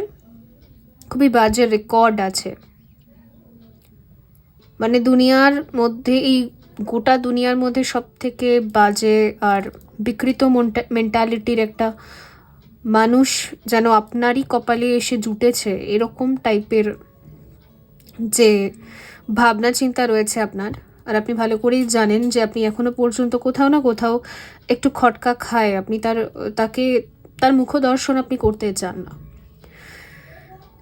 খুবই বাজে রেকর্ড আছে। মানে দুনিয়ার মধ্যে, এই গোটা দুনিয়ার মধ্যে সব থেকে বাজে আর বিকৃত মেন্টালিটির একটা মানুষ যেন আপনারই কপালে এসে জুটেছে, এরকম টাইপের যে ভাবনা চিন্তা রয়েছে আপনার। আর আপনি ভালো করেই জানেন যে আপনি এখনো পর্যন্ত কোথাও না কোথাও একটু খটকা খায়, আপনি তার মুখ দর্শন আপনি করতে চান না।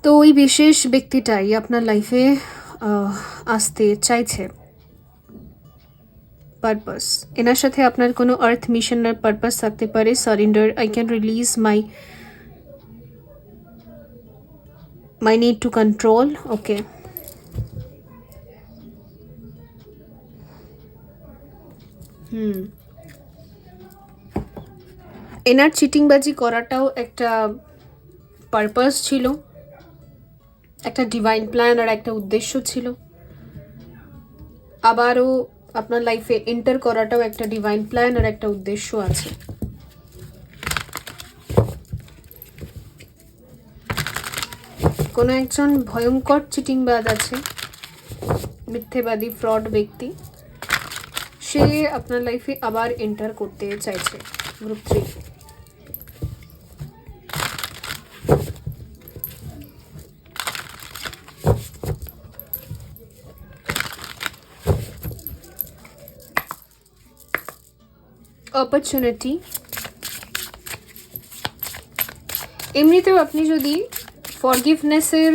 তো ওই বিশেষ ব্যক্তিটাই আপনার লাইফে আসতে চাইছে। পারপাস, এনার সাথে আপনার কোনো আর্থ মিশনের পারপাস থাকতে পারে। Surrender, I can release my need to control. Okay, এনার চিটিংবাজি করাটাও একটা পারপাস ছিল, একটা ডিভাইন প্ল্যান আর একটা উদ্দেশ্য ছিল। আবারও আপনার লাইফে এন্টার করাটাও একটা ডিভাইন প্ল্যান আর একটা উদ্দেশ্য আছে। কোনো একজন ভয়ঙ্কর চিটিংবাজ আছে, মিথ্যেবাদী ফ্রড ব্যক্তি, সে আপনার লাইফে আবার এন্টার করতে চাইছে। Group 3, opportunity. এমনিতেও আপনি যদি ফরগিভনেসের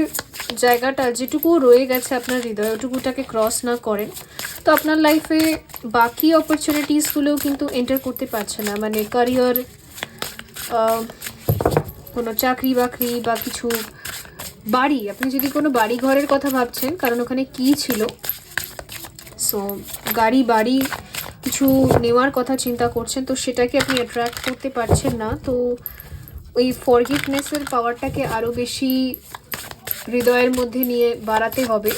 জায়গাটা যেটুকু রয়ে গেছে আপনার হৃদয়ে ওটুকুটাকে ক্রস না করেন, তো আপনার লাইফে বাকি অপরচুনিটিসগুলোও কিন্তু এন্টার করতে পারছে না। মানে ক্যারিয়ার, কোনো চাকরি বাকরি বা কিছু, বাড়ি, আপনি যদি কোনো বাড়ি ঘরের কথা ভাবছেন, কারণ ওখানে কি ছিল, সো গাড়ি বাড়ি কিছু নেওয়ার কথা চিন্তা করছেন, তো সেটাকে আপনি অ্যাট্রাক্ট করতে পারছেন না। তো ওই ফরগিভনেসের পাওয়ারটাকে আরও বেশি হৃদয়ের মধ্যে নিয়ে বাড়াতে হবে,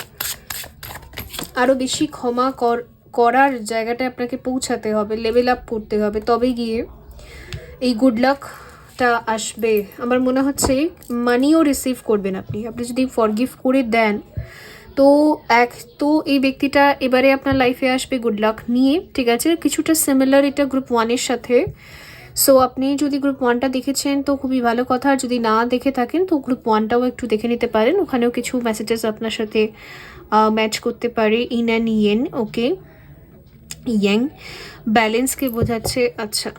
আরও বেশি ক্ষমা করার জায়গাটা আপনাকে পৌঁছাতে হবে, লেভেল আপ করতে হবে, তবে গিয়ে এই গুড লাকটা আসবে। আমার মনে হচ্ছে মানিও রিসিভ করবেন আপনি যদি ফরগিভ করে দেন। তো তো এই ব্যক্তিটা এবারে আপনার লাইফে আসবে গুড লাক নিয়ে, ঠিক আছে? কিছুটা সিমিলার এটা গ্রুপ 1-এর সাথে। সো আপনি যদি গ্রুপ 1টা দেখেছেন তো খুবই ভালো কথা, আর যদি না দেখে থাকেন তো গ্রুপ 1টাও একটু দেখে নিতে পারেন, ওখানেও কিছু মেসেজেস আপনার সাথে ম্যাচ করতে পারে। Yin and yang, okay, yang ব্যালেন্সকে বোঝাচ্ছে। আচ্ছা,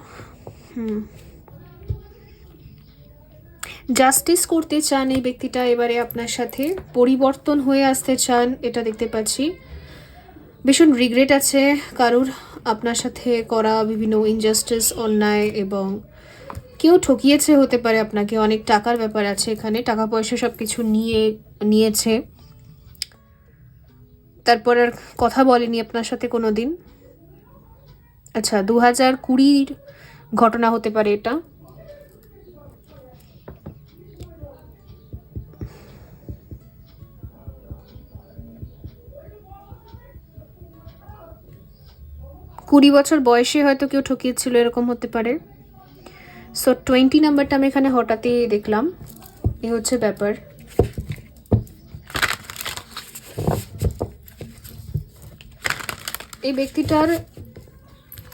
জাস্টিস করতে চান এই ব্যক্তিটা এবারে আপনার সাথে, পরিবর্তন হয়ে আসতে চান, এটা দেখতে পাচ্ছি। ভীষণ রিগ্রেট আছে কারুর আপনার সাথে করা বিভিন্ন ইনজাস্টিস, অন্যায়, এবং কেউ ঠকিয়েছে হতে পারে আপনাকে। অনেক টাকার ব্যাপার আছে এখানে, টাকা পয়সা সব কিছু নিয়েছে, তারপর আর কথা বলেনি আপনার সাথে কোনো দিন। আচ্ছা, 2020-র ঘটনা হতে পারে এটা। কুড়ি বছর বয়সে হয়তো কেউ ঠকিয়েছিল, এরকম হতে পারে। সো 20 নাম্বারটা আমি এখানে হঠাৎই দেখলাম, এ হচ্ছে ব্যাপার। এই ব্যক্তিটার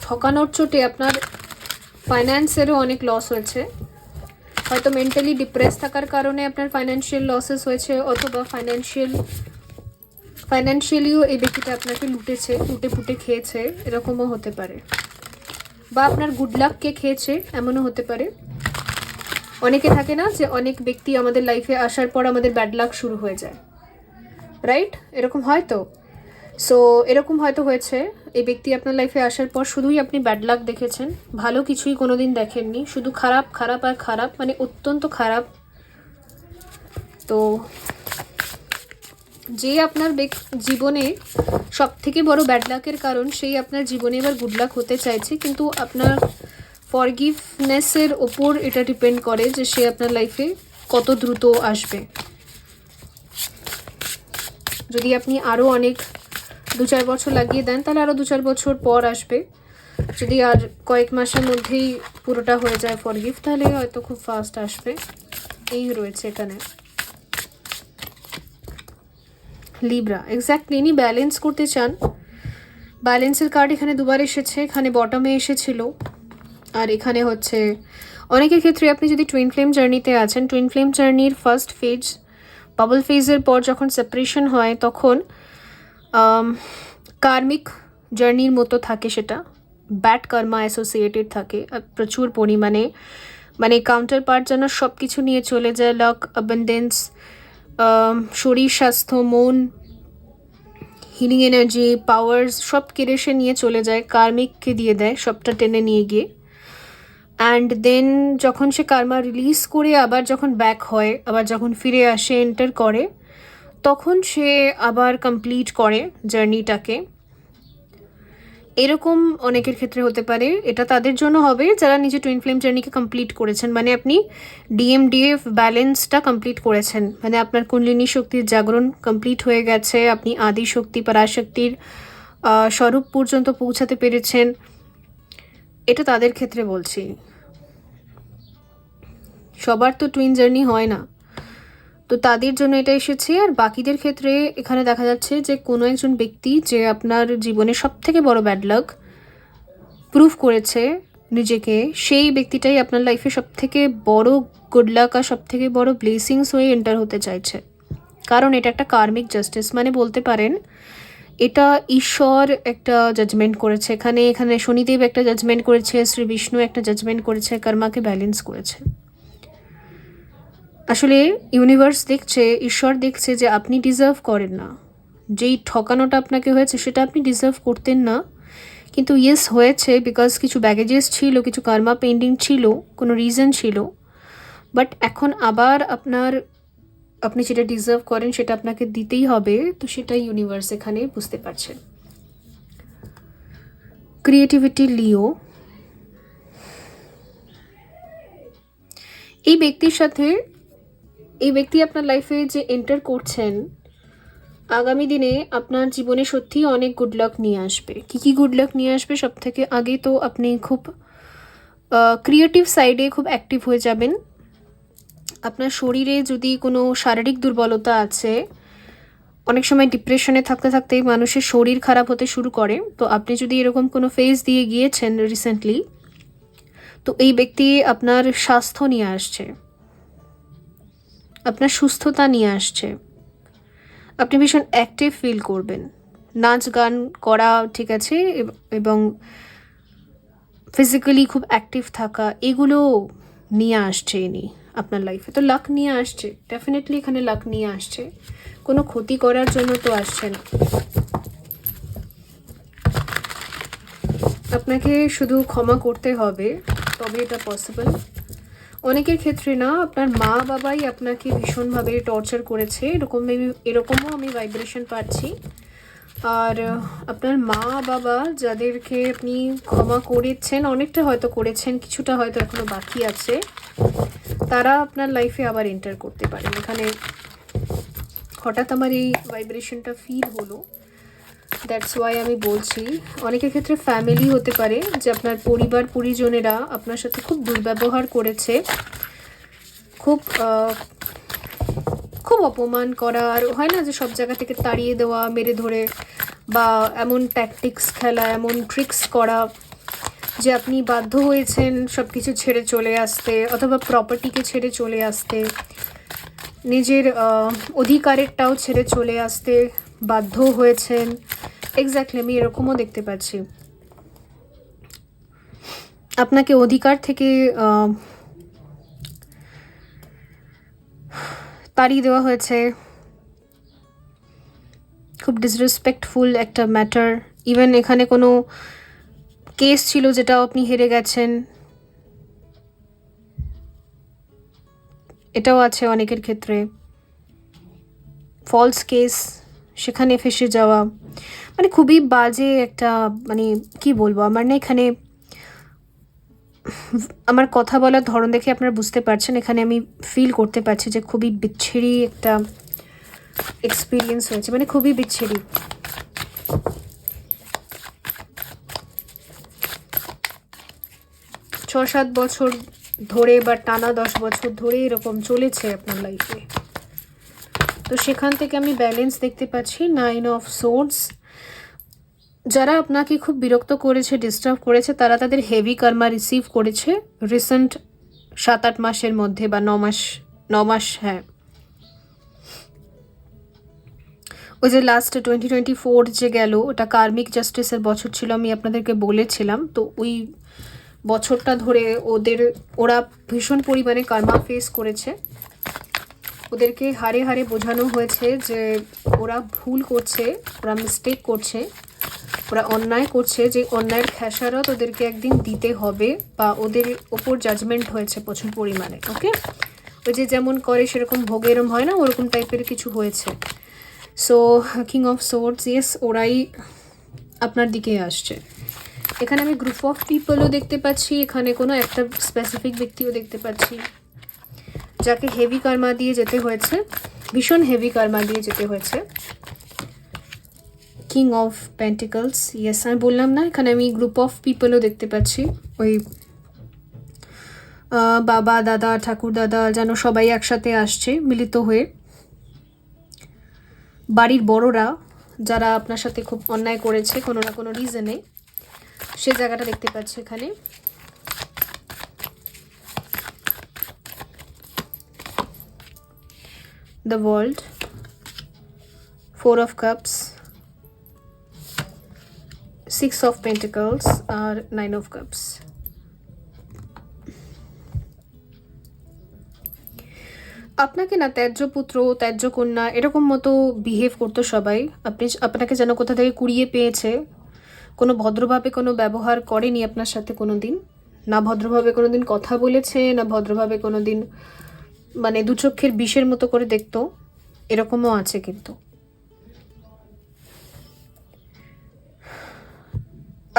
ঠকানোর চোটে আপনার ফাইন্যান্সেরও অনেক লস হয়েছে, হয়তো মেন্টালি ডিপ্রেস থাকার কারণে আপনার ফাইন্যান্সিয়াল লসেস হয়েছে, অথবা ফাইন্যান্সিয়ালিও এই ব্যক্তিটা আপনাকে লুটে পুটে খেয়েছে, এরকমও হতে পারে। বা আপনার গুড লাককে খেয়েছে, এমনও হতে পারে। অনেকে থাকে না যে অনেক ব্যক্তি আমাদের লাইফে আসার পর আমাদের ব্যাড লাক শুরু হয়ে যায়, রাইট? এরকম হয় তো। সো এরকম হয়তো হয়েছে, এই ব্যক্তি আপনার লাইফে আসার পর শুধুই আপনি ব্যাড লাক দেখেছেন, ভালো কিছুই কোনোদিন দেখেননি, শুধু খারাপ খারাপ আর খারাপ, মানে অত্যন্ত খারাপ। তো যে আপনার জীবনে সব থেকে বড় ব্যাড লাকের কারণ, সেই আপনার জীবনে এবার গুড লাক হতে চাইছে, কিন্তু আপনার ফরগিভনেসের ওপর এটা ডিপেন্ড করে যে সে আপনার লাইফে কত দ্রুত আসবে। যদি আপনি আরও অনেক 2-4 বছর লাগিয়ে দেন, তাহলে আরও 2-4 বছর পর আসবে। যদি আর কয়েক মাসের মধ্যেই পুরোটা হয়ে যায় ফরগিভ, তাহলে হয়তো খুব ফাস্ট আসবে। এই রয়েছে এখানে লিব্রা। এক্স্যাক্টলি, ইনি ব্যালেন্স করতে চান। ব্যালেন্সের কার্ড এখানে দুবার এসেছে, এখানে বটমে এসেছিল, আর এখানে হচ্ছে অনেকের ক্ষেত্রে আপনি যদি টুইন ফ্লেম জার্নিতে আছেন, টুইন ফ্লেম জার্নির ফার্স্ট ফেজ, বাবল ফেজের পর যখন সেপারেশন হয় তখন কার্মিক জার্নির মতো থাকে, সেটা ব্যাড কর্মা অ্যাসোসিয়েটেড থাকে প্রচুর পরিমাণে। মানে কাউন্টার পার্ট যেন সব কিছু নিয়ে চলে যায়, লাক, অ্যাবান্ডেন্স, শরীর স্বাস্থ্য, মন, হিলিং এনার্জি, পাওয়ার্স সব কেড়ে সে নিয়ে চলে যায়, কার্মিককে দিয়ে দেয় সবটা টেনে নিয়ে গিয়ে। অ্যান্ড দেন যখন সে কার্মা রিলিজ করে আবার যখন ব্যাক হয়, আবার যখন ফিরে আসে, এন্টার করে, তখন সে আবার কমপ্লিট করে জার্নিটাকে। এরকম অনেকের ক্ষেত্রে হতে পারে। এটা তাদের জন্য হবে যারা নিজে টুইন ফ্লেম জার্নিকে কমপ্লিট করেছেন, মানে আপনি ডিএমডিএফ ব্যালেন্সটা কমপ্লিট করেছেন, মানে আপনার কুণ্ডলিনী শক্তির জাগরণ কমপ্লিট হয়ে গেছে, আপনি আদি শক্তি পরাশক্তির স্বরূপ পর্যন্ত পৌঁছাতে পেরেছেন। এটা তাদের ক্ষেত্রে বলছি, সবার তো টুইন জার্নি হয় না, তো তাদের জন্য এটা এসেছে। আর বাকিদের ক্ষেত্রে এখানে দেখা যাচ্ছে যে কোনো একজন ব্যক্তি যে আপনার জীবনে সব থেকে বড় ব্যাড লাক প্রুভ করেছে নিজেকে, সেই ব্যক্তিটাই আপনার লাইফে সব থেকে বড় গুড লাক আর সব থেকে বড় ব্লেসিংস হয়ে এন্টার হতে চাইছে। কারণ এটা একটা কার্মিক জাস্টিস, মানে বলতে পারেন এটা ঈশ্বর একটা জাজমেন্ট করেছে এখানে, এখানে শনিদেব একটা জাজমেন্ট করেছে, শ্রী বিষ্ণু একটা জাজমেন্ট করেছে, কর্মাকে ব্যালেন্স করেছে। আসলে ইউনিভার্স দেখছে, ঈশ্বর দেখছে যে আপনি ডিজার্ভ করেন না, যেই ঠকানোটা আপনাকে হয়েছে সেটা আপনি ডিজার্ভ করতেন না, কিন্তু ইয়েস হয়েছে বিকজ কিছু ব্যাগেজেস ছিল, কিছু কর্মা পেন্ডিং ছিল, কোনো রিজন ছিল। বাট এখন আবার আপনি যেটা ডিজার্ভ করেন সেটা আপনাকে দিতেই হবে, তো সেটাই ইউনিভার্স এখানে বুঝতে পারছেন। ক্রিয়েটিভিটি লিও, এই ব্যক্তির সাথে, এই ব্যক্তি আপনার লাইফে যে এন্টার করছেন, আগামী দিনে আপনার জীবনে সত্যিই অনেক গুড লাক নিয়ে আসবে। কী কী গুড লাক নিয়ে আসবে? সব থেকে আগে তো আপনি খুব ক্রিয়েটিভ সাইডে খুব অ্যাক্টিভ হয়ে যাবেন। আপনার শরীরে যদি কোনো শারীরিক দুর্বলতা আছে, অনেক সময় ডিপ্রেশনে থাকতে থাকতেই মানুষের শরীর খারাপ হতে শুরু করে, তো আপনি যদি এরকম কোনো ফেজ দিয়ে গিয়েছেন রিসেন্টলি, তো এই ব্যক্তি আপনার স্বাস্থ্য নিয়ে আসছে, আপনার সুস্থতা নিয়ে আসছে। আপনি ভীষণ অ্যাক্টিভ ফিল করবেন, নাচ গান করা ঠিক আছে, এবং ফিজিক্যালি খুব অ্যাক্টিভ থাকা, এগুলো নিয়ে আসছে ইনি আপনার লাইফে। তো লাক নিয়ে আসছে, ডেফিনেটলি এখানে লাক নিয়ে আসছে, কোনো ক্ষতি করার জন্য তো আসছে না। আপনাকে শুধু ক্ষমা করতে হবে, তবে এটা পসিবল। অনেকের ক্ষেত্রে না, আপনার মা বাবাই আপনাকে ভীষণভাবে টর্চার করেছে, এরকমও আমি ভাইব্রেশন পাচ্ছি। আর আপনার মা বাবা যাদেরকে আপনি ক্ষমা করেছেন, অনেকটা হয়তো করেছেন, কিছুটা হয়তো এখনো বাকি আছে, তারা আপনার লাইফে আবার এন্টার করতে পারেন। এখানে হঠাৎ আমার এই ভাইব্রেশনটা ফিল হলো, দ্যাটস ওয়াই আমি বলছি। অনেকের ক্ষেত্রে ফ্যামিলি হতে পারে, যে আপনার পরিবার পরিজনেরা আপনার সাথে খুব দুর্ব্যবহার করেছে, খুব খুব অপমান করা, আর হয় না যে সব জায়গা থেকে তাড়িয়ে দেওয়া, মেরে ধরে, বা এমন ট্যাকটিক্স খেলা, এমন ট্রিক্স করা যে আপনি বাধ্য হয়েছেন সব কিছু ছেড়ে চলে আসতে, অথবা প্রপার্টিকে ছেড়ে চলে আসতে, নিজের অধিকারেরটাও ছেড়ে চলে আসতে বাধ্য হয়েছেন। এক্স্যাক্টলি আমি এরকমও দেখতে পাচ্ছি, আপনাকে অধিকার থেকে তাড়িয়ে দেওয়া হয়েছে। খুব ডিসরেসপেক্টফুল একটা ম্যাটার। ইভেন এখানে কোনো কেস ছিল যেটাও আপনি হেরে গেছেন, এটাও আছে অনেকের ক্ষেত্রে। ফলস কেস, সেখানে ফেসে যাওয়া, মানে খুবই বাজে একটা, মানে কি বলবো, আমার না এখানে আমার কথা বলার ধরন দেখে আপনারা বুঝতে পারছেন, এখানে আমি ফিল করতে পারছি যে খুবই বিচ্ছিরি একটা এক্সপিরিয়েন্স হয়েছে, মানে খুবই বিচ্ছিরি। ছ 7 বছর ধরে বা টানা 10 বছর ধরে এরকম চলেছে আপনার লাইফে, তো সেখান থেকে আমি ব্যালেন্স দেখতে পাচ্ছি। 9 অফ সোর্ডস, যারা আপনাকে খুব বিরক্ত করেছে, ডিস্টার্ব করেছে, তারা তাদের হেভি কর্মা রিসিভ করেছে রিসেন্ট 7-8 মাসের মধ্যে, বা 9 মাস। হ্যাঁ, ওই যে লাস্ট 2024 যে গেল, ওটা কার্মিক জাস্টিসের বছর ছিল, আমি আপনাদেরকে বলেছিলাম। তো ওই বছরটা ধরে ওরা ভীষণ পরিমাণে কর্মা ফেস করেছে, ওদেরকে হারে হারে বোঝানো হয়েছে যে ওরা ভুল করছে, ওরা মিস্টেক করছে, ওরা অন্যায় করছে, যে অন্যায়ের খেসারত ওদেরকে একদিন দিতে হবে, বা ওদের ওপর জাজমেন্ট হয়েছে প্রচুর পরিমাণে। ওকে, ওই যে যেমন করে সেরকম ভোগে এরম হয় না, ওরকম টাইপের কিছু হয়েছে। So king of swords, yes, ওরাই আপনার দিকে আসছে। এখানে আমি গ্রুপ অফ পিপলও দেখতে পাচ্ছি, এখানে কোনো একটা স্পেসিফিক ব্যক্তিও দেখতে পাচ্ছি, যাকে হেভি কর্মা দিয়ে যেতে হয়েছে, ভীষণ হেভি কর্মা দিয়ে যেতে হয়েছে। কিং অফ পেন্টিকলস, ইয়েস, আমি বললাম না, এখানে আমি গ্রুপ অফ পিপলও দেখতে পাচ্ছি, ওই বাবা দাদা ঠাকুর দাদা যেন সবাই একসাথে আসছে মিলিত হয়ে। বাড়ির বড়রা যারা আপনার সাথে খুব অন্যায় করেছে কোনো না কোনো রিজনে, সে জায়গাটা দেখতে পাচ্ছি এখানে। The world, 4 of cups, six of pentacles আর 9 অফ কাপস। আপনাকে না ত্যায্য পুত্র, ত্যায্য কন্যা এরকম মতো বিহেভ করতো সবাই। আপনাকে যেন কোথা থেকে কুড়িয়ে পেয়েছে। কোনো ভদ্রভাবে কোনো ব্যবহার করেনি আপনার সাথে কোনো দিন, না ভদ্রভাবে কোনো দিন কথা বলেছে, না ভদ্রভাবে কোনো দিন মানে দু চক্ষের বিষের মতো করে দেখতো, এরকমও আছে। কিন্তু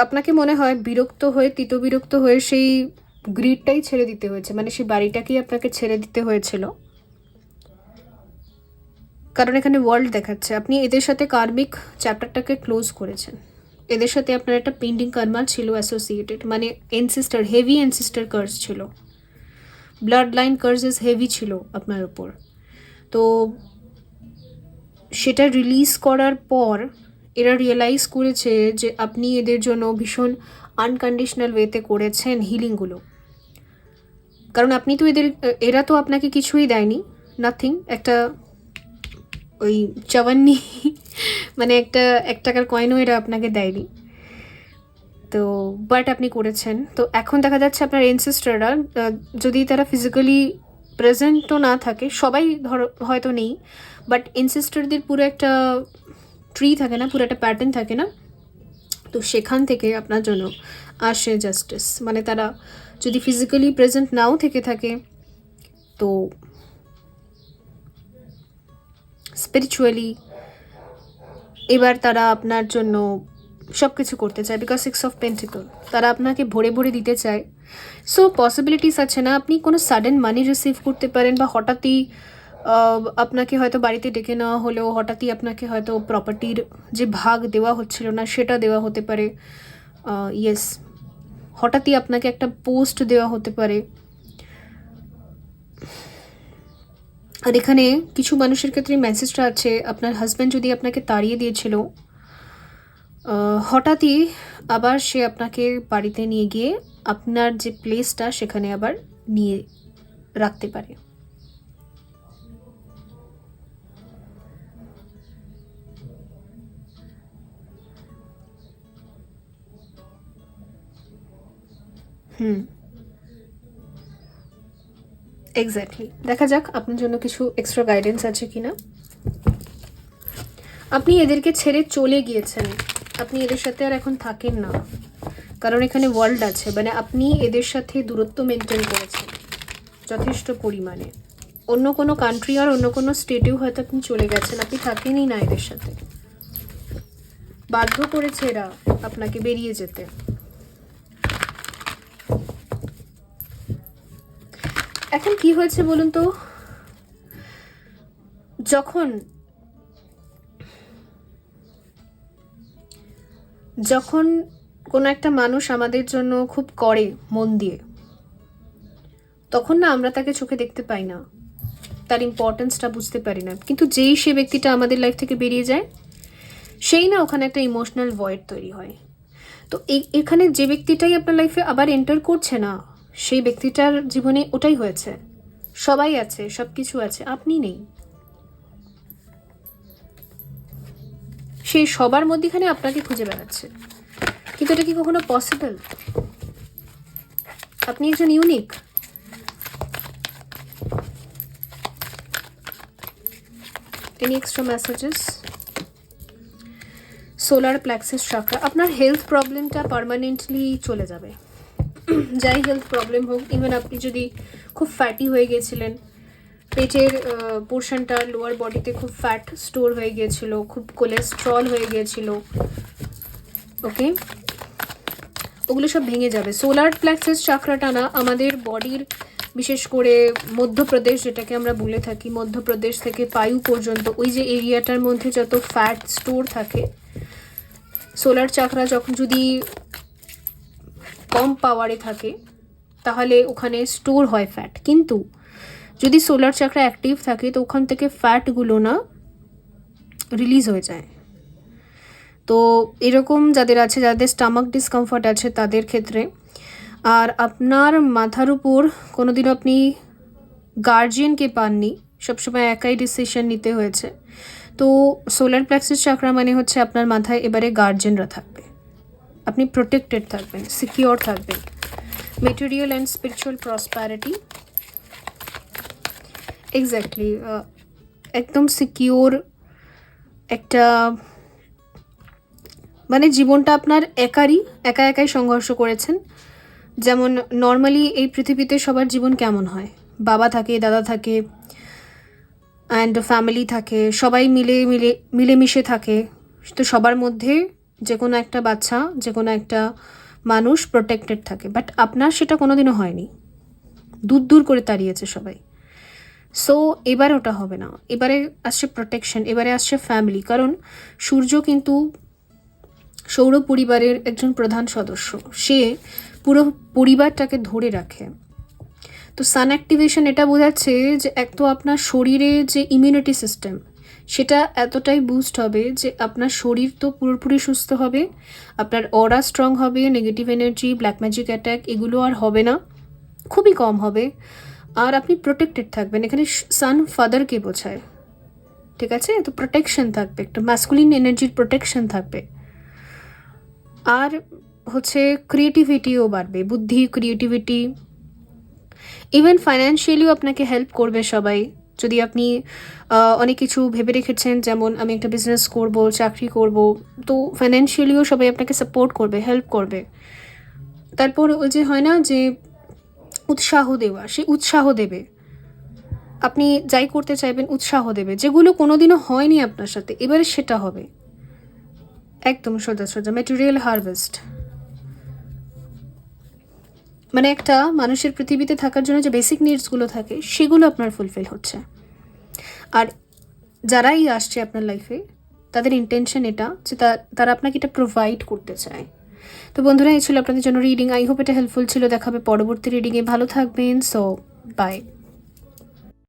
আপনাকে মনে হয় বিরক্ত হয়ে, তিতবিরক্ত হয়ে সেই গ্রিডটাই ছেড়ে দিতে হয়েছে, মানে সেই বাড়িটাকেই আপনাকে ছেড়ে দিতে হয়েছিল। কারণ এখানে ওয়ার্ল্ড দেখাচ্ছে আপনি এদের সাথে কার্মিক চ্যাপ্টারটাকে ক্লোজ করেছেন। এদের সাথে আপনার একটা পেন্ডিং কর্মা ছিল অ্যাসোসিয়েটেড, মানে এনসিস্টার, হেভি এনসিস্টার কার্স ছিল, ব্লাড লাইন কার্সেস হেভি ছিল আপনার উপর। তো সেটা রিলিজ করার পর এরা রিয়েলাইজ করেছে যে আপনি এদের জন্য ভীষণ আনকন্ডিশনাল ওয়েতে করেছেন হিলিংগুলো। কারণ আপনি তো এরা তো আপনাকে কিছুই দেয়নি, নাথিং। একটা ওই চওয়ান্নি মানে একটা 1 টাকার কয়েনও এরা আপনাকে দেয়নি। তো বাট আপনি করেছেন। তো এখন দেখা যাচ্ছে আপনার এনসিস্টাররা, যদি তারা ফিজিক্যালি প্রেজেন্টও না থাকে, সবাই ধরো হয়তো নেই, বাট এনসিস্টারদের পুরো একটা ট্রি থাকে না, পুরো একটা প্যাটার্ন থাকে না, তো সেখান থেকে আপনার জন্য আসে জাস্টিস। মানে তারা যদি ফিজিক্যালি প্রেজেন্ট নাও থেকে থাকে, তো স্পিরিচুয়ালি এবার তারা আপনার জন্য সব কিছু করতে চায়, বিকজ 6 অফ পেন্টিকল, তারা আপনাকে ভরে ভরে দিতে চায়। সো পসিবিলিটিস আছে না আপনি কোনো সাডেন মানি রিসিভ করতে পারেন, বা হঠাৎই আপনাকে হয়তো বাড়িতে ডেকে নেওয়া হলেও হঠাৎই আপনাকে হয়তো প্রপার্টির যে ভাগ দেওয়া হচ্ছিল না সেটা দেওয়া হতে পারে। ইয়েস, হঠাৎই আপনাকে একটা পোস্ট দেওয়া হতে পারে। আর এখানে কিছু মানুষের ক্ষেত্রে মেসেজটা আছে, আপনার হাজব্যান্ড যদি আপনাকে তাড়িয়ে দিয়েছিল, হঠাৎই আবার সে আপনাকে বাড়িতে নিয়ে গিয়ে আপনার যে প্লেসটা সেখানে আবার নিয়ে রাখতে পারে। এক্স্যাক্টলি, দেখা যাক আপনার জন্য কিছু এক্সট্রা গাইডেন্স আছে কিনা। আপনি এদেরকে ছেড়ে চলে গিয়েছেন, আপনি এদের সাথে আর এখন থাকেন না, কারণ এখানে ওয়ার্ল্ড আছে, মানে আপনি এদের সাথে দূরত্ব মেনটেন করেছেন যথেষ্ট পরিমাণে। অন্য কোনো কান্ট্রি আর অন্য কোনো স্টেটেও হয়তো আপনি চলে গেছেন, আপনি থাকেনই না এদের সাথে, বাধ্য করেছে এরা আপনাকে বেরিয়ে যেতে। এখন কি হয়েছে বলুন তো, যখন যখন কোনো একটা মানুষ আমাদের জন্য খুব করে মন দিয়ে, তখন না আমরা তাকে চোখে দেখতে পাই না, তার ইম্পর্টেন্সটা বুঝতে পারি না। কিন্তু যেই সে ব্যক্তিটা আমাদের লাইফ থেকে বেরিয়ে যায়, সেই না ওখানে একটা ইমোশনাল ভয়েড তৈরি হয়। তো এখানে যে ব্যক্তিটাই আপনার লাইফে আবার এন্টার করছে না, সেই ব্যক্তিটার জীবনে ওটাই হয়েছে। সবাই আছে, সব কিছু আছে, আপনি নেই। সেই সবার মধ্যেখানে আপনাকে খুঁজে বেড়াচ্ছে, কিন্তু এটা কি কখনো পসিবল? আপনি একজন unique. Any extra messages? Solar plexus chakra, আপনার হেলথ প্রবলেমটা পার্মানেন্টলি চলে যাবে। যাই হেলথ প্রবলেম হোক, ইভেন আপনি যদি খুব ফ্যাটি হয়ে গিয়েছিলেন, পেটের পোর্শনটা লোয়ার বডিতে খুব ফ্যাট স্টোর হয়ে গিয়েছিল, খুব কোলেস্ট্রল হয়ে গিয়েছিল, ওকে, ওগুলো সব ভেঙে যাবে। সোলার প্লেক্সাস চাকরাটা না আমাদের বডির, বিশেষ করে মধ্যপ্রদেশ যেটাকে আমরা বলে থাকি, মধ্যপ্রদেশ থেকে পায়ু পর্যন্ত ওই যে এরিয়াটার মধ্যে যত ফ্যাট স্টোর থাকে, সোলার চাকরা যখন যদি কম পাওয়ারে থাকে তাহলে ওখানে স্টোর হয় ফ্যাট। কিন্তু যদি সোলার চাকরা অ্যাক্টিভ থাকে তো ওখান থেকে ফ্যাটগুলো না রিলিজ হয়ে যায়। তো এরকম যাদের আছে, যাদের স্টামাক ডিসকমফর্ট আছে তাদের ক্ষেত্রে। আর আপনার মাথার উপর কোনোদিনও আপনি গার্জিয়ানকে পাননি, সবসময় একাই ডিসিশন নিতে হয়েছে। তো সোলার প্লেক্সাস চাকরা মানে হচ্ছে আপনার মাথায় এবারে গার্জিয়ানরা থাকবে, আপনি প্রোটেক্টেড থাকবেন, সিকিওর থাকবেন। Material and spiritual prosperity, exactly একদম সিকিওর একটা, মানে জীবনটা আপনার একাই সংঘর্ষ করেছেন। যেমন নর্মালি এই পৃথিবীতে সবার জীবন কেমন হয়, বাবা থাকে, দাদা থাকে, অ্যান্ড ফ্যামিলি থাকে, সবাই মিলেমিশে থাকে। তো সবার মধ্যে যে কোনো একটা বাচ্চা, যে কোনো একটা মানুষ প্রোটেক্টেড থাকে, বাট আপনার সেটা কোনোদিনও হয়নি, দূর করে তাড়িয়েছে সবাই। সো এবার ওটা হবে না, এবারে আসছে প্রোটেকশন, এবারে আসছে ফ্যামিলি। কারণ সূর্য কিন্তু সৌর পরিবারের একজন প্রধান সদস্য, সে পুরো পরিবারটাকে ধরে রাখে। তো সান অ্যাক্টিভেশন এটা বোঝাচ্ছে যে এক তো আপনার শরীরে যে ইমিউনিটি সিস্টেম সেটা এতটাই বুস্ট হবে যে আপনার শরীর তো পুরোপুরি সুস্থ হবে, আপনার অরা স্ট্রং হবে, negative energy, black magic attack এগুলো আর হবে না, খুবই কম হবে। আর আপনি প্রোটেক্টেড থাকবেন। এখানে সান ফাদারকে বোঝায়, ঠিক আছে? তো প্রোটেকশন থাকবে, একটা ম্যাসকুলিন এনার্জির প্রোটেকশন থাকবে। আর হচ্ছে ক্রিয়েটিভিটিও বাড়বে, বুদ্ধি, ক্রিয়েটিভিটি, ইভেন ফাইন্যান্সিয়ালিও আপনাকে হেল্প করবে সবাই। যদি আপনি অনেক কিছু ভেবে রেখেছেন, যেমন আমি একটা বিজনেস করব, চাকরি করব, তো ফাইন্যান্সিয়ালিও সবাই আপনাকে সাপোর্ট করবে, হেল্প করবে। তারপর ওই যে হয় না যে উৎসাহ দেওয়া, সে উৎসাহ দেবে, আপনি যাই করতে চাইবেন উৎসাহ দেবে, যেগুলো কোনোদিনও হয়নি আপনার সাথে এবারে সেটা হবে। একদম সোজা ম্যাটেরিয়াল হারভেস্ট, মানে একটা মানুষের পৃথিবীতে থাকার জন্য যে বেসিক নিডসগুলো থাকে সেগুলো আপনার ফুলফিল হচ্ছে। আর যারাই আসছে আপনার লাইফে তাদের ইন্টেনশন এটা যে তারা আপনাকে এটা প্রোভাইড করতে চায়। তো বন্ধুরা, এই ছিল আপনাদের জন্য রিডিং। আই হোপ এটা হেল্পফুল ছিল। দেখাবে পরবর্তী রিডিংয়ে। ভালো থাকবেন। So by.